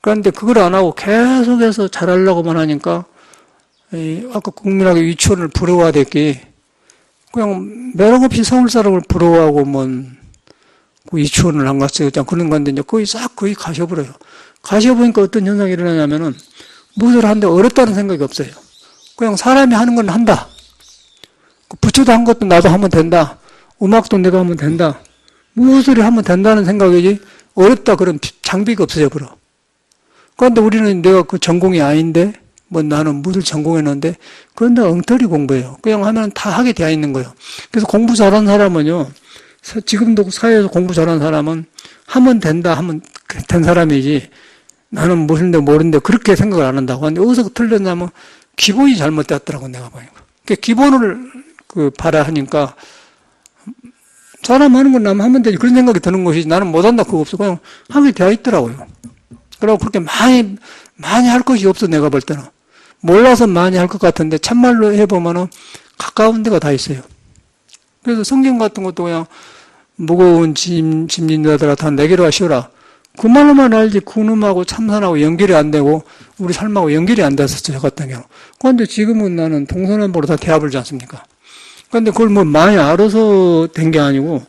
그런데 그걸 안 하고 계속해서 잘하려고만 하니까, 아까 국민학교 유치원을 부러워하랬기, 그냥 매력 없이 서울 사람을 부러워하고, 그 유치원을 안 갔어요. 그런 건데, 이제 거의 가셔버려요. 가셔보니까 어떤 현상이 일어나냐면은, 무엇을 하는데 어렵다는 생각이 없어요. 그냥 사람이 하는 건 한다. 부처도 한 것도 나도 하면 된다. 음악도 내가 하면 된다. 무엇을 하면 된다는 생각이지, 어렵다 그런 장비가 없어져 버려. 그런데 우리는 내가 그 전공이 아닌데, 나는 무엇을 전공했는데, 그런데 엉터리 공부예요. 그냥 하면 다 하게 되어 있는 거예요. 그래서 공부 잘하는 사람은요, 지금도 사회에서 공부 잘하는 사람은 하면 된다, 하면 된 사람이지, 나는 무슨데 모르는데 그렇게 생각을 안 한다고. 근데 어디서 틀렸냐면, 기본이 잘못됐더라고, 내가 보니까. 그러니까 기본을 봐라 하니까, 사람 하는 건 나면 하면 되지. 그런 생각이 드는 것이지. 나는 못한다, 그거 없어. 그냥 하게 되어 있더라고요. 그리고 그렇게 많이 할 것이 없어, 내가 볼 때는. 몰라서 많이 할 것 같은데, 참말로 해보면은 가까운 데가 다 있어요. 그래서 성경 같은 것도 그냥 무거운 짐진자들아 다 내게로 하시오라. 그 말로만 알지, 그놈하고 참선하고 연결이 안 되고, 우리 삶하고 연결이 안 됐었죠, 저 같은 경우. 그런데 지금은 나는 동서남북으로 다 대합을지 않습니까? 그런데 그걸 많이 알아서 된 게 아니고,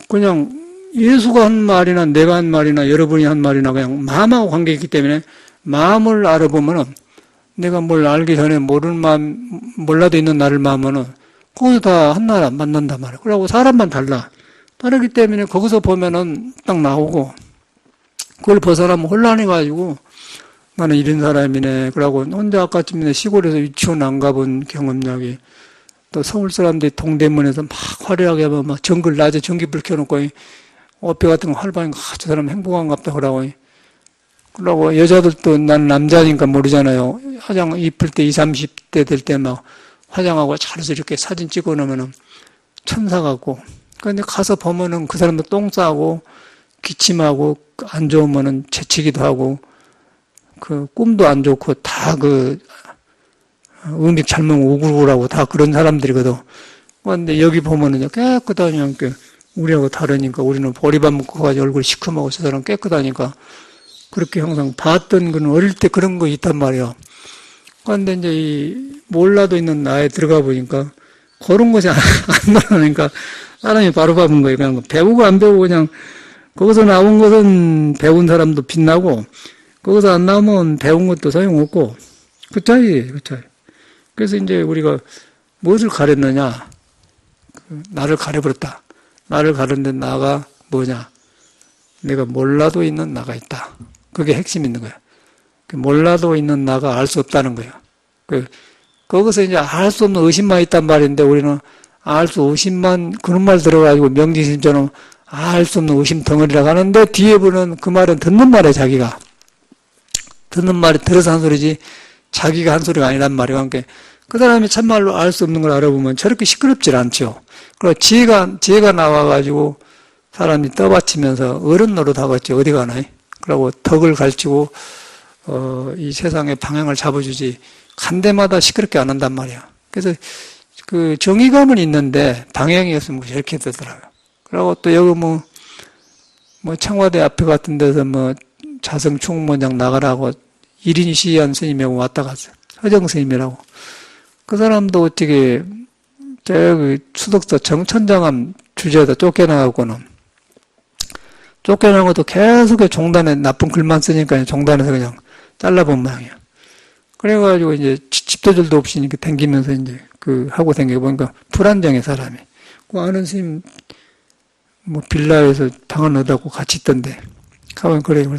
그냥 예수가 한 말이나 내가 한 말이나 여러분이 한 말이나 그냥 마음하고 관계 있기 때문에 마음을 알아보면은 내가 뭘 알기 전에 모르는 마음, 몰라도 있는 나를 마음은 거기서 다 한나라 만난단 말이야. 그러고 사람만 달라. 다르기 때문에 거기서 보면은 딱 나오고 그걸 벗어나면 혼란해가지고 나는 이런 사람이네. 그러고 혼자 아까쯤에 시골에서 유치원 안 가본 경험력이 또 서울 사람들이 동대문에서 막 화려하게 하면 막 정글 낮에 전기불 켜놓고 어깨 같은 거 활발하니까 저 사람 행복한갑다 그러고 여자들도 난 남자니까 모르잖아요. 화장 이쁠 때 20, 30대 될 때 막 화장하고 잘해서 이렇게 사진 찍어 놓으면은 천사 같고. 그런데 가서 보면은 그 사람도 똥 싸고 기침하고 안 좋으면은 재치기도 하고 그 꿈도 안 좋고 다 음식 잘못 우글우글하고 다 그런 사람들이거든. 그런데 여기 보면은 깨끗하니 우리하고 다르니까 우리는 보리밥 먹고 가지고 얼굴 시커멓고 저 사람 깨끗하니까 그렇게 항상 봤던 거는 어릴 때 그런 거 있단 말이야. 그런데 이제 이 몰라도 있는 나에 들어가 보니까 그런 것이 안 나오니까 사람이 바로 잡은 거예요. 그냥 배우고 안 배우고 그냥 거기서 나온 것은 배운 사람도 빛나고, 거기서 안 나오면 배운 것도 소용없고, 그 차이예요, 그 차이. 그래서 이제 우리가 무엇을 가렸느냐? 나를 가려버렸다. 나를 가렸는데 나가 뭐냐? 내가 몰라도 있는 나가 있다. 그게 핵심 있는 거야. 몰라도 있는 나가 알 수 없다는 거예요. 거기서 이제 알 수 없는 의심만 있단 말인데 우리는 알 수 의심만 그런 말 들어가지고 명진심처럼 알 수 없는 의심 덩어리라고 하는데 뒤에 보는 그 말은 듣는 말이에요, 자기가. 듣는 말이 들어서 한 소리지 자기가 한 소리가 아니란 말이에요. 그러니까 그 사람이 참말로 알 수 없는 걸 알아보면 저렇게 시끄럽질 않죠. 그리고 지혜가 나와가지고 사람이 떠받치면서 어른 노릇하겠지. 어디 가나? 그러고 덕을 가르치고 이 세상의 방향을 잡아주지 간 데마다 시끄럽게 안 한단 말이야. 그래서 그 정의감은 있는데 방향이 없으면 이렇게 되더라고요. 그리고 또 여기 뭐 청와대 앞에 같은 데서 자성 총무장 나가라고 1인 시위한 스님하고 왔다 갔어요. 허정 스님이라고. 그 사람도 어떻게 저기 수덕사 정천장암 주제에다 쫓겨나가고는 쫓겨나는 것도 계속 종단에 나쁜 글만 쓰니까 종단에서 그냥 잘라본 모양이야. 그래가지고 이제 집도절도 없이 이렇게 댕기면서 이제 하고 댕기고 보니까 불안정해, 사람이. 그 아는 스님 빌라에서 방을 얻어갖고 같이 있던데. 가면 그래요.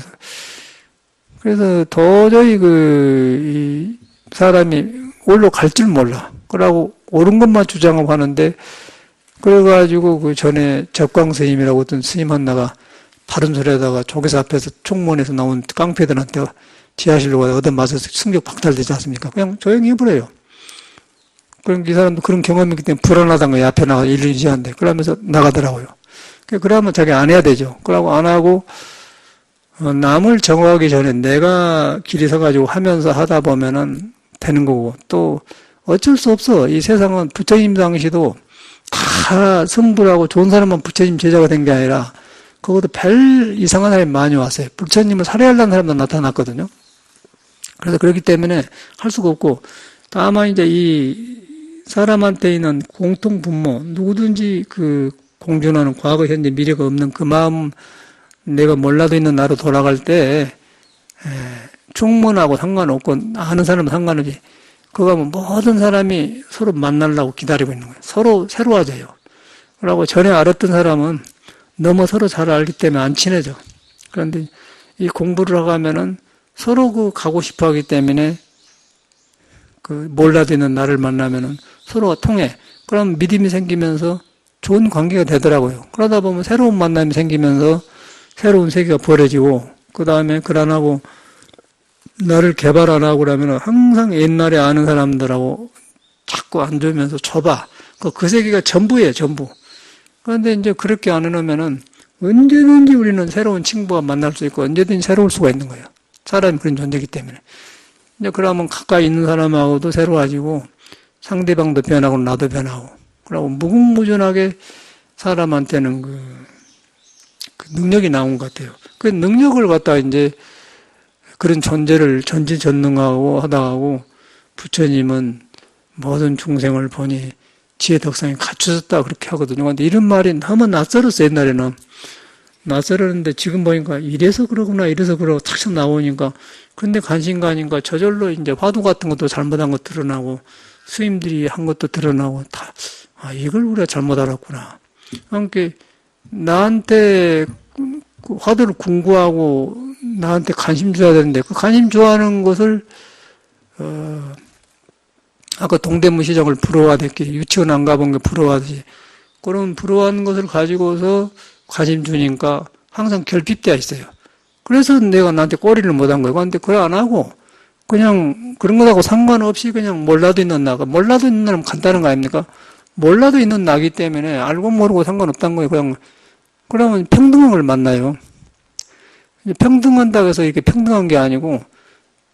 그래서 도저히 이 사람이 올로 갈 줄 몰라. 그러고 옳은 것만 주장하고 하는데, 그래가지고 그 전에 적광 스님이라고 어떤 스님 하나가 바른 소리 하다가 조계사 앞에서 총무원에서 나온 깡패들한테 지하실로 가서 얻어맞아서 승격 박탈되지 않습니까? 그냥 조용히 해버려요. 그럼 이 사람도 그런 경험이 있기 때문에 불안하다는 거예요. 앞에 나가서 일일이 지한데. 그러면서 나가더라고요. 그러면 자기 안 해야 되죠. 그러고 안 하고, 남을 정화하기 전에 내가 길이 서가지고 하면서 하다 보면은 되는 거고, 또 어쩔 수 없어. 이 세상은 부처님 당시도 다 성불하고 좋은 사람만 부처님 제자가 된 게 아니라, 그것도 별 이상한 사람이 많이 왔어요. 부처님을 살해하려는 사람도 나타났거든요. 그래서 그렇기 때문에 할 수가 없고, 다만 이제 이 사람한테 있는 공통 분모, 누구든지 공존하는 과거, 현재, 미래가 없는 그 마음, 내가 몰라도 있는 나로 돌아갈 때, 충문하고 상관없고, 아는 사람은 상관없이, 그거 하면 모든 사람이 서로 만나려고 기다리고 있는 거예요. 서로 새로워져요. 그러고 전에 알았던 사람은 너무 서로 잘 알기 때문에 안 친해져. 그런데 이 공부를 하고 하면은 서로 가고 싶어 하기 때문에 몰라도 있는 나를 만나면은 서로가 통해. 그럼 믿음이 생기면서 좋은 관계가 되더라고요. 그러다 보면 새로운 만남이 생기면서 새로운 세계가 벌어지고, 그 다음에 안 하고, 나를 개발 안 하고 그러면 항상 옛날에 아는 사람들하고 자꾸 안 좋으면서 좁아. 그 세계가 전부예요, 전부. 그런데 이제 그렇게 안 해놓으면은 언제든지 우리는 새로운 친구와 만날 수 있고 언제든지 새로울 수가 있는 거예요. 사람이 그런 존재이기 때문에. 이제 그러면 가까이 있는 사람하고도 새로워지고 상대방도 변하고 나도 변하고. 그러고 무궁무진하게 사람한테는 그 능력이 나온 것 같아요. 그 능력을 갖다가 이제 그런 존재를 전지전능하고 하다하고 부처님은 모든 중생을 보니 지혜 덕상이 갖춰졌다 그렇게 하거든요. 근데 이런 말이 너무 낯설었어요, 옛날에는. 낯설었는데 지금 보니까 이래서 그러구나, 이래서 그러고 탁 나오니까. 근데 관심 가니까 저절로 이제 화두 같은 것도 잘못한 거 드러나고 스님들이 한 것도 드러나고 다, 이걸 우리가 잘못 알았구나. 그러니까 나한테 화두를 궁구하고 나한테 관심 줘야 되는데 그 관심 좋아하는 것을 아까 동대문 시장을 부러워하듯이 유치원 안 가본 게 부러워하듯이 그런 부러워하는 것을 가지고서 관심 주니까 항상 결핍되어 있어요. 그래서 내가 나한테 꼬리를 못한 거예요. 근데 그걸 안 하고 그냥 그런 것하고 상관없이 그냥 몰라도 있는 나가 몰라도 있는 나는 간단한 거 아닙니까? 몰라도 있는 나기 때문에 알고 모르고 상관없다는 거예요. 그냥 그러면 평등한 걸 만나요. 평등한다고 해서 이렇게 평등한 게 아니고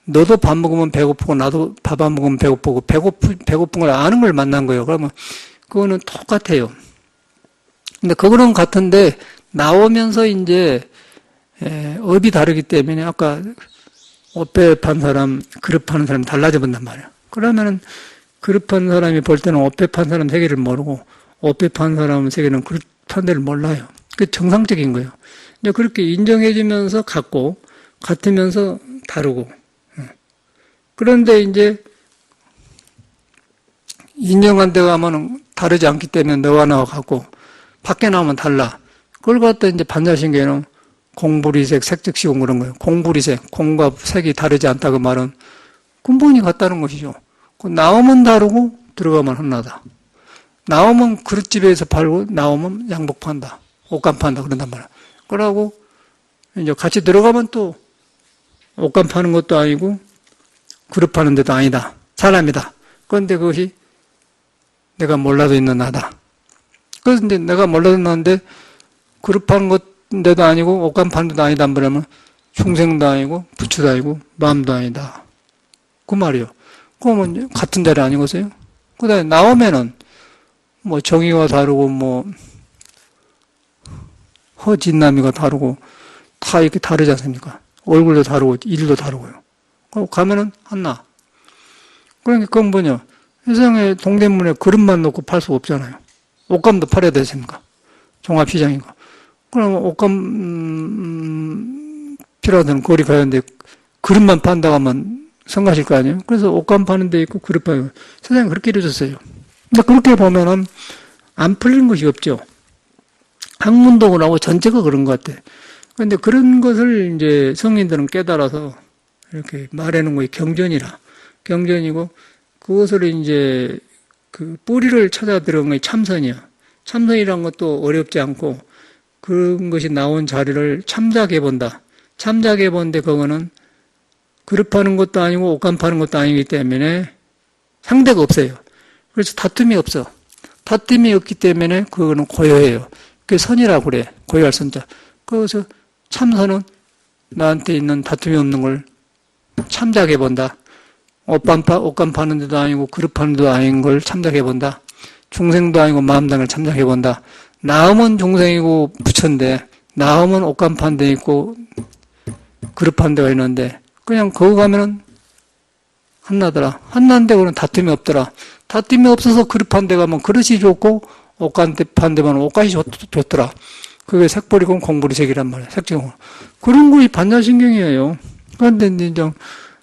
너도 밥 먹으면 배고프고 나도 밥 안 먹으면 배고프고 배고픈 걸 아는 걸 만난 거예요. 그러면 그거는 똑같아요. 근데 그거는 같은데 나오면서 이제 업이 다르기 때문에 아까 옷배 판 사람, 그릇 파는 사람이 달라져 본단 말이에요. 그러면은 그릇 판 사람이 볼 때는 옷배 판 사람 세계를 모르고 옷배 판 사람은 세계는 그릇 판 데를 몰라요. 그게 정상적인 거예요. 이제 그렇게 인정해주면서 같으면서 다르고. 그런데 이제 인정한 데 가면은 다르지 않기 때문에 너와 나와 같고, 밖에 나오면 달라. 그걸 갖다 이제 반자신경은 공불이색, 색즉시공 그런 거예요. 공불이색, 공과 색이 다르지 않다 그 말은 근본이 같다는 것이죠. 나오면 다르고 들어가면 하나다. 나오면 그릇집에서 팔고 나오면 양복 판다. 옷감 판다 그런단 말이야. 그러고 이제 같이 들어가면 또 옷감 파는 것도 아니고 그릇 파는 데도 아니다. 사람이다. 그런데 그것이 내가 몰라도 있는 나다. 그래서 이제 내가 몰라도 있는데 그릇 파는 것데도 아니고 옷감 파는 데도 아니다. 그러면 중생도 아니고 부처도 아니고 마음도 아니다. 그 말이요. 그러면 같은 자리 아니겠어요? 그 다음에 나오면은 뭐 정의가 다르고 뭐 허진남이가 다르고 다 이렇게 다르지 않습니까? 얼굴도 다르고 일도 다르고요. 가면은 하나. 그러니까 그건 뭐냐? 세상에 동대문에 그릇만 놓고 팔 수 없잖아요. 옷감도 팔아야 되십니까? 종합시장이고. 그러면 옷감 필요하다는 거리 가야 하는데 그릇만 판다고 하면 성가실 거 아니에요? 그래서 옷감 파는 데 있고 그릇 파는 데 세상에 그렇게 이루어졌어요. 근데 그렇게 보면은 안 풀린 것이 없죠. 학문독을 하고 전체가 그런 것 같아. 그런데 그런 것을 이제 성인들은 깨달아서 이렇게 말하는 것이 경전이고 그것을 이제 그 뿌리를 찾아 들어간 것이 참선이야. 참선이란 것도 어렵지 않고 그런 것이 나온 자리를 참작해 본다. 참작해 본데 그거는 그릇 파는 것도 아니고 옷감 파는 것도 아니기 때문에 상대가 없어요. 그래서 다툼이 없어. 다툼이 없기 때문에 그거는 고요해요. 그게 선이라고 그래. 고요할 선자. 그래서 참선은 나한테 있는 다툼이 없는 걸 참작해 본다. 옷감 파는 데도 아니고 그릇 파는 데도 아닌 걸 참작해 본다. 중생도 아니고 마음당을 참작해 본다. 나음은 중생이고 부처인데 나음은 옷감 파는 데 있고 그릇 파는 데가 있는데 그냥 거기 가면은 한나더라. 한나인데 그는 다툼이 없더라. 다툼이 없어서 그릇 파는 데 가면 그릇이 좋고 옷감 파는 데 가면 옷감이 좋더라. 그게 색보리공 공부리색이란 말이야. 색지공. 그런 거이 반자신경이에요. 그런데 이제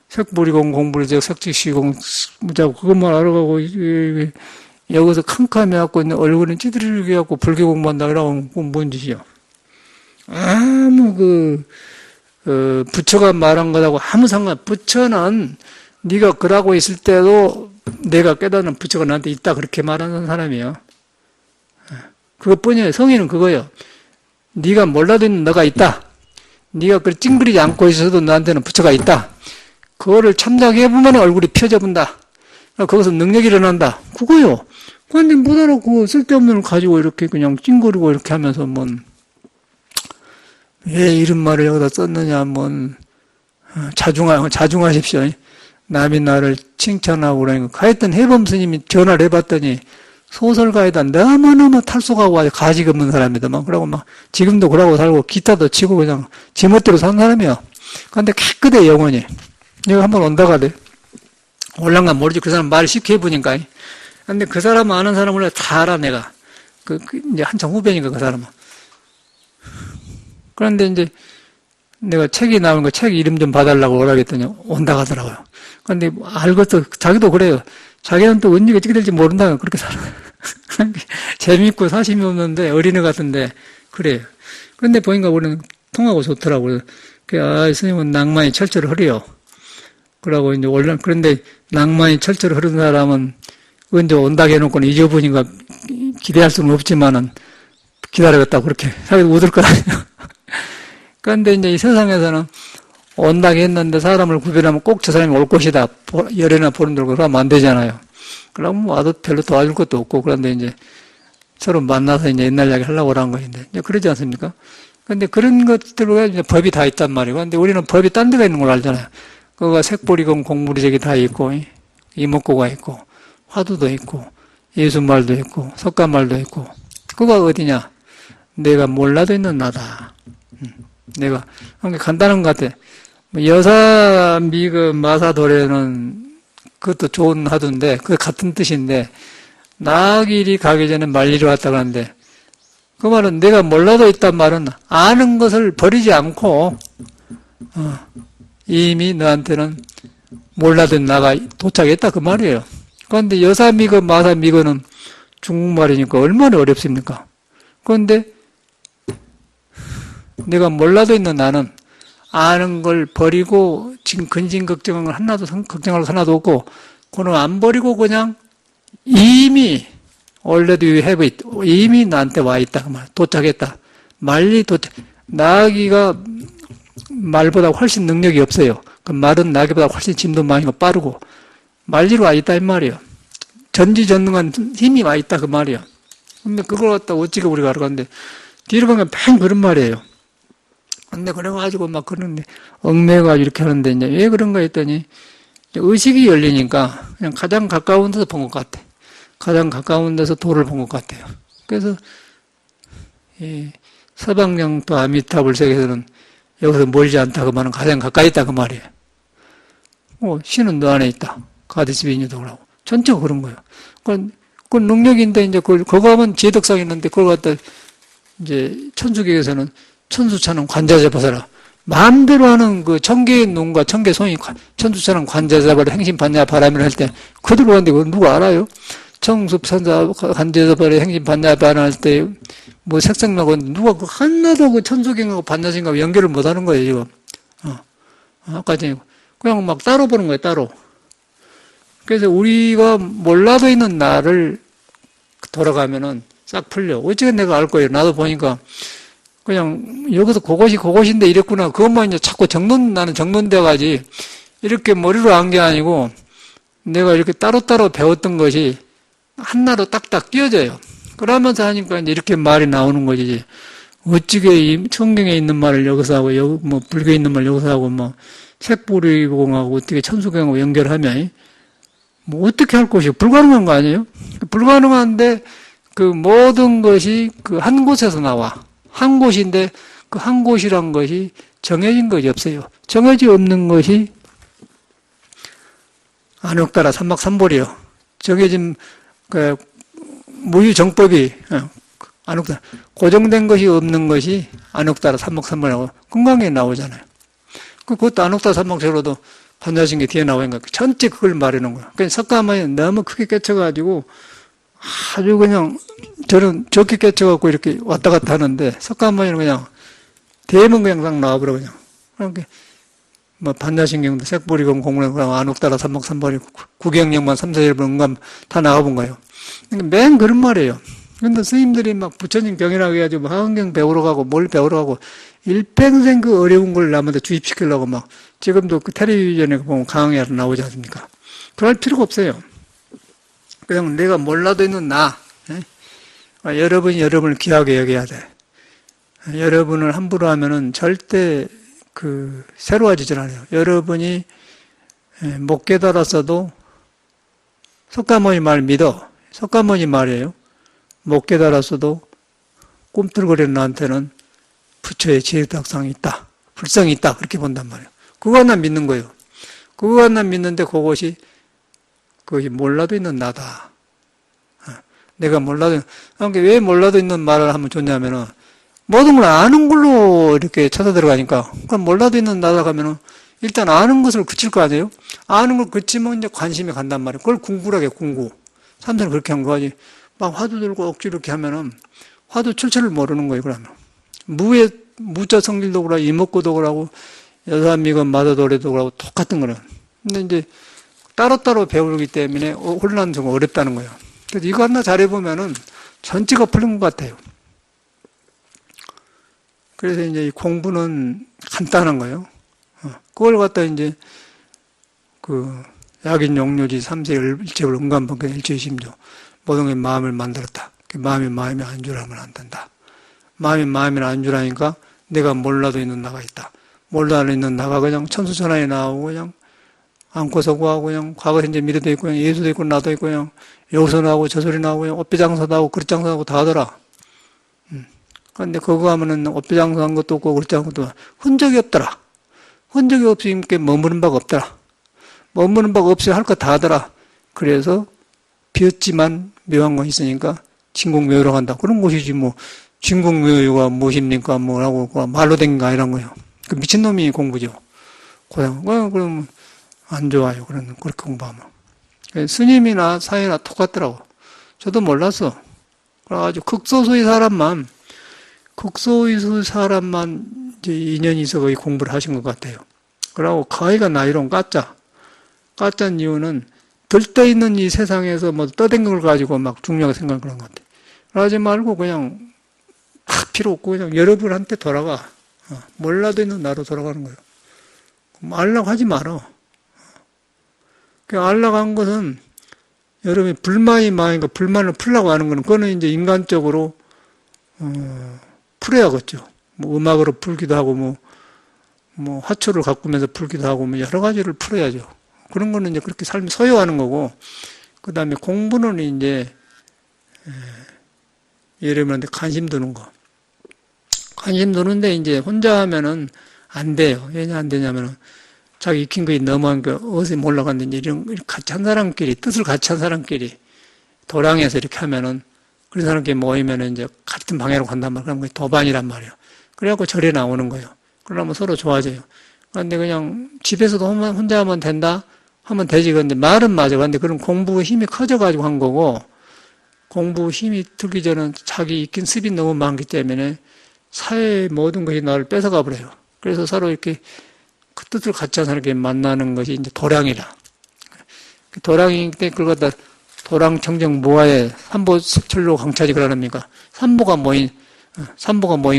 색보리공 공부리색 색지시공 무자고 그것만 알아가고 여기서 캄캄해갖고 얼굴은 찌드리게 해갖고 불교 공부한다 그러면 뭔 짓이야. 아무 부처가 말한 것하고 아무 상관. 부처는 네가 그러고 있을 때도 내가 깨닫는 부처가 나한테 있다 그렇게 말하는 사람이에요. 그것뿐이에요. 성의는 그거예요. 네가 몰라도 있는 너가 있다. 네가 그 찡그리지 않고 있어도 너한테는 부처가 있다. 그거를 참작해보면 얼굴이 펴져 본다. 거기서 능력이 일어난다. 그거요. 그런데 못 알아고 쓸데없는 걸 가지고 이렇게 그냥 찡그리고 이렇게 하면서 왜 이런 말을 여기다 썼느냐, 자중하십시오. 남이 나를 칭찬하고 그러니까. 하여튼 해범 스님이 전화를 해봤더니 소설가에다 너무너무 탈속하고 아주 가식 없는 사람이더만. 그러고 지금도 그러고 살고 기타도 치고 그냥 제멋대로 사는 사람이야. 그런데 깨끗해, 영혼이. 여기 한번 온다가 돼. 올랑가 모르지. 그 사람 말 쉽게 해보니까. 근데 그 사람 아는 사람을 다 알아, 내가. 이제 한참 후배니까 그 사람은. 그런데 이제 내가 책이 나온 거 책 이름 좀 봐달라고 오라 했더니 온다 하더라고요. 그런데 알고서 자기도 그래요. 자기는 또 언제 어떻게 될지 모른다. 그렇게 살아. 재밌고 사심이 없는데 어린애 같은데 그래요. 그런데 보니까 우리는 통하고 좋더라고요. 스님은 낭만이 철철 흐려요. 그러고 이제 그런데 낭만이 철철 흐른 사람은 언제 온다고 해놓고는 잊어보니까 기대할 수는 없지만은 기다려겠다 그렇게 자기도 웃을 거 아니에요. 그런데 이제 이 세상에서는 온다고 했는데 사람을 구별하면 꼭 저 사람이 올 것이다. 열애나 보름 들고 그러면 안 되잖아요. 그러면 와도 별로 도와줄 것도 없고 그런데 이제 서로 만나서 이제 옛날 이야기 하려고 그런 것인데 이제 그러지 않습니까? 근데 그런 것들과 이제 법이 다 있단 말이고 근데 우리는 법이 딴 데가 있는 걸 알잖아요. 그거가 색보리공 공부리색이 다 있고 이목구가 있고 화두도 있고 예수말도 있고 석가말도 있고 그거가 어디냐? 내가 몰라도 있는 나다. 내가 간단한 것 같아. 여사 미그 마사도래는 그것도 좋은 화두인데 그 같은 뜻인데 나길이 가기 전에 말일이 왔다 그러는데 그 말은 내가 몰라도 있단 말은 아는 것을 버리지 않고 이미 너한테는 몰라던 나가 도착했다 그 말이에요. 그런데 여사미거 마사미거는 중국말이니까 얼마나 어렵습니까? 그런데 내가 몰라도 있는 나는 아는 걸 버리고 지금 근심 걱정을 걱정할 거 하나도 없고 그는 안 버리고 그냥 이미 already you have it. 이미 나한테 와 있다 그 말. 도착했다. 말리 도착. 나기가 말보다 훨씬 능력이 없어요. 그 말은 나기보다 훨씬 짐도 많이 빠르고 말리로 와 있다 이 말이에요. 전지전능한 힘이 와 있다 그 말이에요. 근데 그걸 갖다 어찌게 우리가 알아가는데 뒤로 보면 맹 그런 말이에요. 근데 그래가지고 막 그런데 얽매가지고 이렇게 하는데 이제 왜 그런가 했더니 의식이 열리니까 그냥 가장 가까운 데서 본 것 같아. 가장 가까운 데서 도를 본 것 같아요. 그래서 이 서방영토 아미타불색에서는 여기서 멀지 않다 그 말은 가장 가까이 있다 그 말이에요. 신은 너 안에 있다. 가디스비니도 그러고 전체가 그런 거예요. 그 능력인데 이제 그거 하면 지혜덕상이 있는데 그걸 갖다 이제 천수계에서는 천수차는 관자잡아서라. 마음대로 하는 그 천개의 눈과 천개의 손이 천수차는 관자잡아라 행신 반야 바람을 할 때 그대로 하는데 그거 누가 알아요? 청수천사 관자잡아라 행신 반야 바람 할 때 뭐 색상나고 누가 그 하나도 그 천수경하고 반야신하고 연결을 못 하는 거예요, 지금. 아까 전에 그냥 막 따로 보는 거예요, 따로. 그래서 우리가 몰라도 있는 나를 돌아가면은 싹 풀려. 어찌게 내가 알 거예요. 나도 보니까 그냥 여기서 그것인데 이랬구나. 그것만 이제 자꾸 나는 정론돼 가지. 이렇게 머리로 한 게 아니고 내가 이렇게 따로따로 배웠던 것이 하나로 딱딱 끼어져요. 그러면서 하니까 이제 이렇게 말이 나오는 거지. 어찌게 이 성경에 있는 말을 여기서 하고, 뭐 불교에 있는 말 여기서 하고, 뭐 색보리공하고 어떻게 천수경하고 연결하면 뭐 어떻게 할 것이 불가능한 거 아니에요? 불가능한데 그 모든 것이 그 한 곳에서 나와. 한 곳인데 그 한 곳이란 것이 정해진 것이 없어요. 정해져 없는 것이 안옥따라 삼막삼볼이요. 정해진 그 무유정법이 안옥따라 고정된 것이 없는 것이 안옥따라 삼막삼볼이라고 금강에 나오잖아요. 그것도 안옥따라 삼막삼볼로도 반자신계 뒤에 나오니까 전체 그걸 말해놓은 거야. 그러니까 석가모니 너무 크게 깨쳐가지고 아주 그냥 저는 적게 깨쳐갖고 이렇게 왔다 갔다 하는데 석가모니는 그냥 대문 그냥 딱 나와버려 그냥. 그러니까 뭐 반자신경도 색보리검 공문에 안옥따라 삼막삼볼이 구경영만 삼사일본 응감 다 나와본 거예요. 그러니까 맨 그런 말이에요. 근데 스님들이 막 부처님 경이라고 해가지고 뭐 화엄경 배우러 가고 뭘 배우러 가고 일평생 그 어려운 걸 남한테 주입시키려고 막 지금도 그 텔레비전에 보면 강의하러 나오지 않습니까? 그럴 필요가 없어요. 그냥 내가 몰라도 있는 나. 여러분이 여러분을 귀하게 여겨야 돼. 여러분을 함부로 하면은 절대 새로워지질 않아요. 여러분이 못 깨달았어도 석가모니 말 믿어. 석가모니 말이에요. 못 깨달았어도 꿈틀거리는 나한테는 부처의 지혜덕상이 있다. 불성이 있다. 그렇게 본단 말이에요. 그거 하나 믿는 거예요. 그거 하나 믿는데 그것이 몰라도 있는 나다. 내가 그러니까 왜 몰라도 있는 말을 하면 좋냐면은 모든 걸 아는 걸로 이렇게 찾아 들어가니까 그럼 몰라도 있는 나다 가면은 일단 아는 것을 그칠 거 아니에요? 아는 걸 그치면 이제 관심이 간단 말이에요. 그걸 공부라게 공부. 사람들은 그렇게 한 거지. 막 화두 들고 억지로 이렇게 하면은 화두 출처를 모르는 거예요, 그러면. 무자 성질도 그러고, 이목구도 그러고, 여사미건 마다도래도 그러고, 똑같은 거는. 근데 이제 따로따로 배우기 때문에 혼란 좀 어렵다는 거예요. 그래서 이거 하나 잘해보면은 전체가 풀린 것 같아요. 그래서 이제 이 공부는 간단한 거예요. 그걸 갖다 이제 약인 용료지 삼세 일체불 응감번개 일체심조 모든 게 마음을 만들었다. 마음이 안주라면 안 된다. 마음이 안주라니까 내가 몰라도 있는 나가 있다. 몰라도 있는 나가 그냥 천수천하에 나오고 그냥 안고서 구하고 그냥 과거 현재 미래도 있고 그냥 예수도 있고 나도 있고 그냥 여기서 나오고 저 소리 나오고 그냥 옷배장사도 하고 그릇장사도 하고 다 하더라. 그런데 그거 하면은 옷배장사한 것도 없고 그릇장사한 것도 없고 흔적이 없더라. 흔적이 없으니까 머무는 바가 없더라. 머무는 바가 없어야 할 거 다 하더라. 그래서 비었지만 묘한 건 있으니까 진공묘로 간다. 그런 것이지 뭐 진국묘유가 무엇입니까? 뭐라고, 말로 된가 이런 거요. 그 미친놈이 공부죠. 그럼 안 좋아요. 그렇게 공부하면. 스님이나 사회나 똑같더라고. 저도 몰랐어. 그래가지고 극소수의 사람만 이제 인연이 있어 거의 공부를 하신 것 같아요. 그러고 거의가 나이론 까짜인 이유는 들떠있는 이 세상에서 뭐 떠댕긴 걸 가지고 막 중요하게 생각하는 그런 것 같아요. 그러지 말고 그냥 필요 없고 그냥 여러분한테 돌아가. 몰라도 있는 나로 돌아가는 거예요. 알라고 하지 말어. 알라고 한 것은 여러분이 불만이 많으니까 불만을 풀려고 하는 거는 그거는 이제 인간적으로 풀어야겠죠. 뭐 음악으로 풀기도 하고 뭐 화초를 가꾸면서 풀기도 하고 뭐 여러 가지를 풀어야죠. 그런 거는 이제 그렇게 삶이 소요하는 거고 그 다음에 공부는 이제 여러분한테 관심 두는 거. 관심 두는데 이제 혼자 하면은 안 돼요. 왜 안 되냐면은 자기 익힌 거에 너무한 거 어디서 몰라갔는데 이런 같이 한 사람끼리 뜻을 같이 한 사람끼리 도량에서 이렇게 하면은 그런 사람끼리 모이면은 이제 같은 방향으로 간단 말이에요. 그럼 그게 도반이란 말이에요. 그래갖고 절에 나오는 거예요. 그러면 서로 좋아져요. 그런데 그냥 집에서도 혼자 하면 된다? 하면 되지. 근데 말은 맞아. 근데 그런 공부 힘이 커져가지고 한 거고 공부 힘이 들기 전에 자기 익힌 습이 너무 많기 때문에 사회의 모든 것이 나를 뺏어가 버려요. 그래서 서로 이렇게 그 뜻을 같이 하는 사람끼리 만나는 것이 이제 도량이라. 도량이 때 그걸 갖다 도랑 청정 무아의 삼보철로 강차지 그러랍니까? 삼보가 모인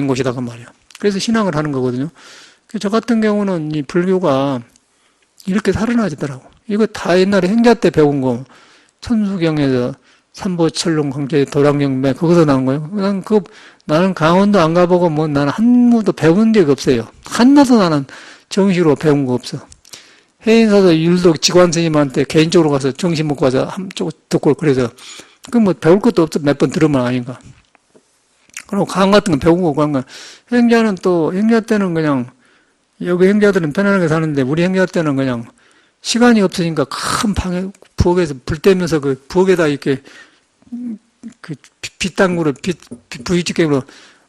곳이다 그 말이에요. 그래서 신앙을 하는 거거든요. 저 같은 경우는 이 불교가 이렇게 살아나지더라고. 이거 다 옛날에 행자 때 배운 거. 천수경에서 삼보철롱 강제 도량경매 거기서 나온 거예요. 나는 강원도 안 가보고 나는 한무도 배운 적이 없어요. 하나도 나는 정식으로 배운 거 없어. 해인사도 율도 직관 스님한테 개인적으로 가서 정신 먹고 와서 한쪽 듣고 그래서 배울 것도 없어. 몇 번 들으면 아닌가. 그리고 강 같은 건 배우고 그런 거. 행자 때는 그냥 여기 행자들은 편안하게 사는데 우리 행자 때는 그냥 시간이 없으니까 큰 방에 부엌에서 불 떼면서 그 부엌에다 이렇게 그 빗당구로 부위집게로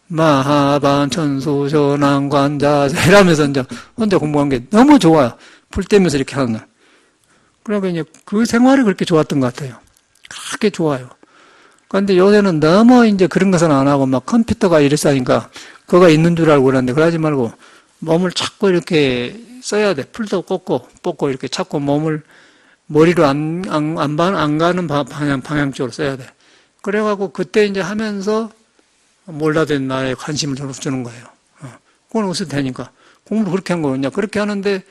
마하반천수 전왕관자 이러면서 이제 혼자 공부한 게 너무 좋아요. 불 떼면서 이렇게 하는 거. 그러니까 이제 그 생활이 그렇게 좋았던 것 같아요. 그렇게 좋아요. 그런데 요새는 너무 이제 그런 것은 안 하고 막 컴퓨터가 이랬으니까 그거가 있는 줄 알고 그러는데 그러지 말고 몸을 자꾸 이렇게 써야 돼. 풀도 뽑고 이렇게 자꾸 머리로 안 가는 방향 쪽으로 써야 돼. 그래갖고 그때 이제 하면서 몰라된 나에 관심을 주는 거예요. 그건 어디서 되니까. 공부를 그렇게 한 거냐. 그렇게 하는데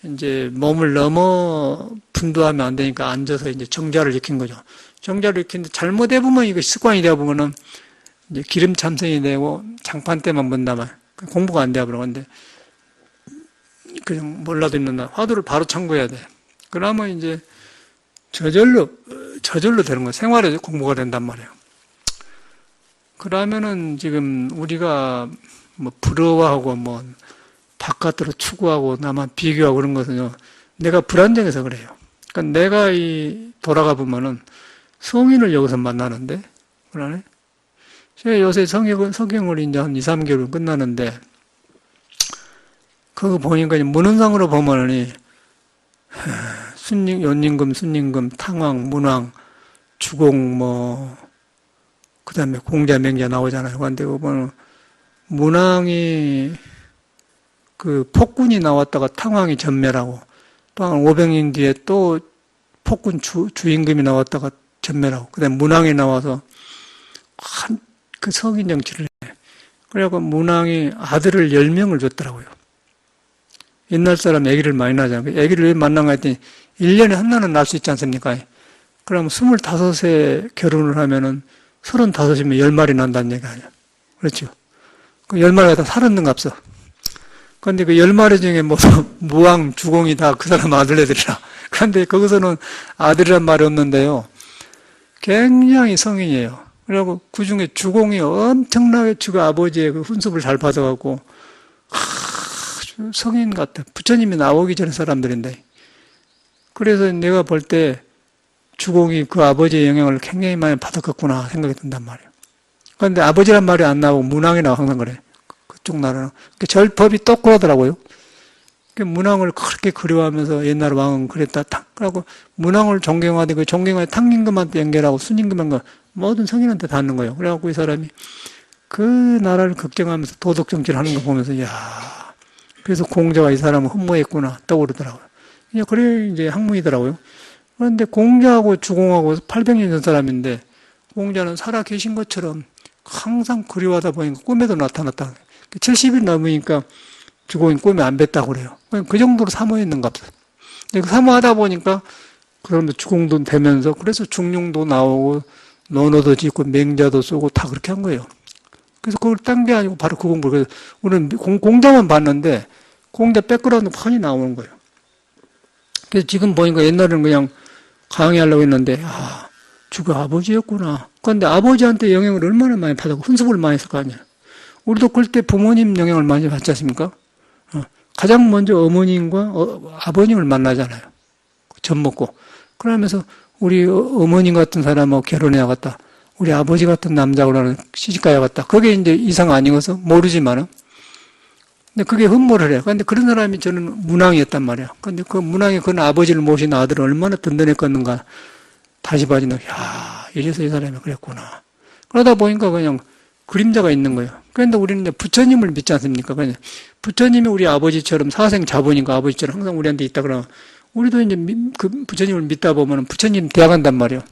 이제 몸을 너무 분도하면 안 되니까 앉아서 이제 정자를 익힌 거죠. 정자를 익히는데 잘못해 보면 이거 습관이 되어 보면은 이제 기름 참선이 되고 장판 때만 본다만 공부가 안 되어 버리는데 그냥 몰라도 있는 날 화두를 바로 참고해야 돼. 그러면 이제 저절로 되는 거예요. 생활에 공부가 된단 말이에요. 그러면은 지금 우리가 부러워하고 바깥으로 추구하고 나만 비교하고 그런 것은요. 내가 불안정해서 그래요. 그러니까 내가 돌아가 보면은 성인을 여기서 만나는데, 그러네. 제가 요새 성경을 이제 한 2, 3개월 끝나는데, 그거 보니까 문헌상으로 보면은 연임금, 순임금, 탕왕, 문왕, 주공, 그 다음에 공자, 맹자 나오잖아요. 그런데 그거는 문왕이 그 폭군이 나왔다가 탕왕이 전멸하고 또 한 500년 뒤에 또 폭군 주임금이 나왔다가 전멸하고 그 다음에 문왕이 나와서 그 성인 정치를 해. 그래갖고 문왕이 아들을 10명을 줬더라고요. 옛날 사람 아기를 많이 낳잖아요. 아기를 왜 만나가 했더니 1년에 하나는 낳을 수 있지 않습니까? 그러면 25세 결혼을 하면은 35이면 10마리 난다는 얘기 아니야. 그렇죠? 그 10마리가 다 살았는가 없어. 그런데 그 10마리 중에 무왕, 주공이 다 그 사람 아들애들이라. 그런데 거기서는 아들이란 말이 없는데요. 굉장히 성인이에요. 그리고 그 중에 주공이 엄청나게 그 아버지의 그 훈습을 잘 받아갖고, 아주 성인 같아. 부처님이 나오기 전에 사람들인데. 그래서 내가 볼 때 주공이 그 아버지의 영향을 굉장히 많이 받았겠구나 생각이 든단 말이에요. 그런데 아버지란 말이 안 나오고 문왕이 나와 항상 그래. 그쪽 나라는. 절법이 똑그러더라고요. 문왕을 그렇게 그리워하면서 옛날 왕은 그랬다. 그러고 문왕을 존경하되 그 존경하되 탕임금한테 연결하고 순임금한테 모든 성인한테 닿는 거예요. 그래갖고 이 사람이 그 나라를 걱정하면서 도덕 정치를 하는 거 보면서 야, 그래서 공자가 이 사람을 흠모했구나 떠오르더라고요. 그래 이제 학문이더라고요. 그런데 공자하고 주공하고 800년 전 사람인데 공자는 살아 계신 것처럼 항상 그리워하다 보니까 꿈에도 나타났다. 70일 넘으니까 주공이 꿈에 안 뵀다고 그래요. 그 정도로 사모했는가 보다. 사모하다 보니까 그러면 주공도 되면서 그래서 중용도 나오고 논어도 짓고 맹자도 쓰고 다 그렇게 한 거예요. 그래서 그걸 딴 게 아니고 바로 그 공부를. 그래서 우리는 공자만 봤는데 공자 백그라운드 펀이 나오는 거예요. 그래서 지금 보니까 옛날에는 그냥 강의하려고 했는데 주가 아버지였구나. 그런데 아버지한테 영향을 얼마나 많이 받았고 훈습을 많이 했을 거 아니에요. 우리도 그때 부모님 영향을 많이 받지 않습니까? 가장 먼저 어머님과 아버님을 만나잖아요. 젖 먹고. 그러면서 우리 어머님 같은 사람하고 결혼해야겠다. 우리 아버지 같은 남자하고는 시집가야겠다. 그게 이제 이상 아니어서 모르지만은. 근데 그게 흠모를 해요. 근데 그런 사람이 저는 문왕이었단 말이에요. 근데 그 문왕이 그런 아버지를 모신 아들은 얼마나 든든했겠는가. 다시 봐지는, 야, 이래서 이 사람이 그랬구나. 그러다 보니까 그냥 그림자가 있는 거예요. 그런데 우리는 이제 부처님을 믿지 않습니까? 그냥 부처님이 우리 아버지처럼 사생 자보니까 아버지처럼 항상 우리한테 있다 그러면 우리도 이제 그 부처님을 믿다 보면 부처님 대항한단 말이에요.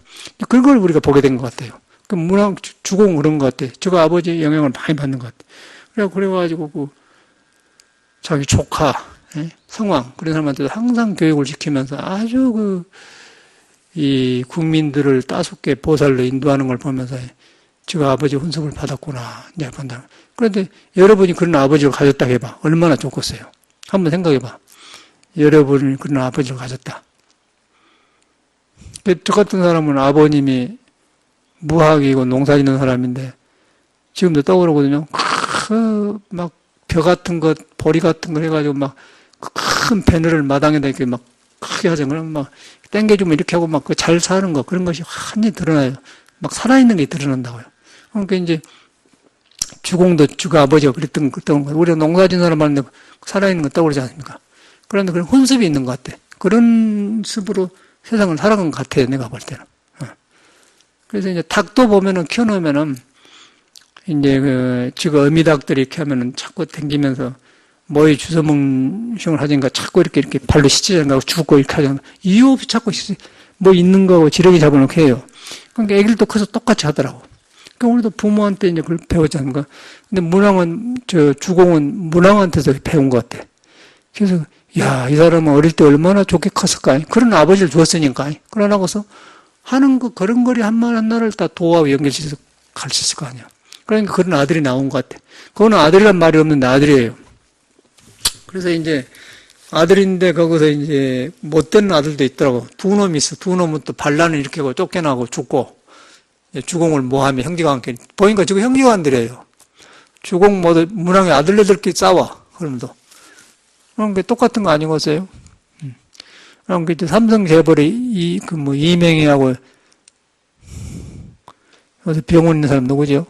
그걸 우리가 보게 된 것 같아요. 그 문왕 주공 그런 것 같아요. 저거 아버지의 영향을 많이 받는 것 같아요. 그래가지고 그 자기 조카, 성왕 그런 사람한테도 항상 교육을 시키면서 아주 이 국민들을 따숩게 보살로 인도하는 걸 보면서 제가 아버지 훈습을 받았구나. 이제 본다. 그런데 여러분이 그런 아버지를 가졌다 해봐. 얼마나 좋겠어요. 한번 생각해봐. 여러분이 그런 아버지를 가졌다. 저 같은 사람은 아버님이 무학이고 농사 짓는 사람인데 지금도 떠오르거든요. 막 벼 같은 것, 보리 같은 걸 해가지고 막 큰 배늘을 마당에다 이렇게 막 크게 하죠. 그럼 막 땡겨주면 이렇게 하고 막 잘 사는 거 그런 것이 완전히 드러나요. 막 살아있는 게 드러난다고요. 그러니까 이제 주공도 주가 아버지가 그랬던 거예요. 우리가 농사 짓는 사람 하는데 살아있는 거 떠오르지 않습니까? 그런데 그런 혼습이 있는 것 같아. 그런 습으로 세상을 살아간 것 같아요. 내가 볼 때는. 그래서 이제 닭도 보면은 키워놓으면은 이제 지금 어미닭들이 이렇게 하면은 자꾸 댕기면서 뭐에 주워먹는 하니까 자꾸 이렇게 발로 씻지않고 죽고 이렇게 하잖아. 이유 없이 자꾸 뭐 있는 거하고 지렁이 잡아놓고 해요. 그러니까 애들도 커서 똑같이 하더라고. 그러니까 우리도 부모한테 이제 그걸 배웠지 않습니까? 근데 문왕은, 주공은 문왕한테서 배운 것 같아. 그래서, 야, 이 사람은 어릴 때 얼마나 좋게 컸을까? 그런 아버지를 주었으니까. 그러나고서 하는 거, 걸음걸이 한 말 한나를 다 도하고 연결시켜서 가르쳤을 거 아니야. 그러니까 그런 아들이 나온 것 같아. 그거는 아들이란 말이 없는데 아들이에요. 그래서 이제 아들인데 거기서 이제 못된 아들도 있더라고. 두 놈이 있어. 두 놈은 또 반란을 일으키고 쫓겨나고 죽고 주공을 모하며 형제가 함께 보니까 지금 형제간들이에요. 주공 모두 문왕의 아들네들끼리 싸워. 그러면서 그런 게 똑같은 거 아니겠어요? 그럼 그 삼성 재벌이 이명희하고 여기서 병원 있는 사람 누구죠?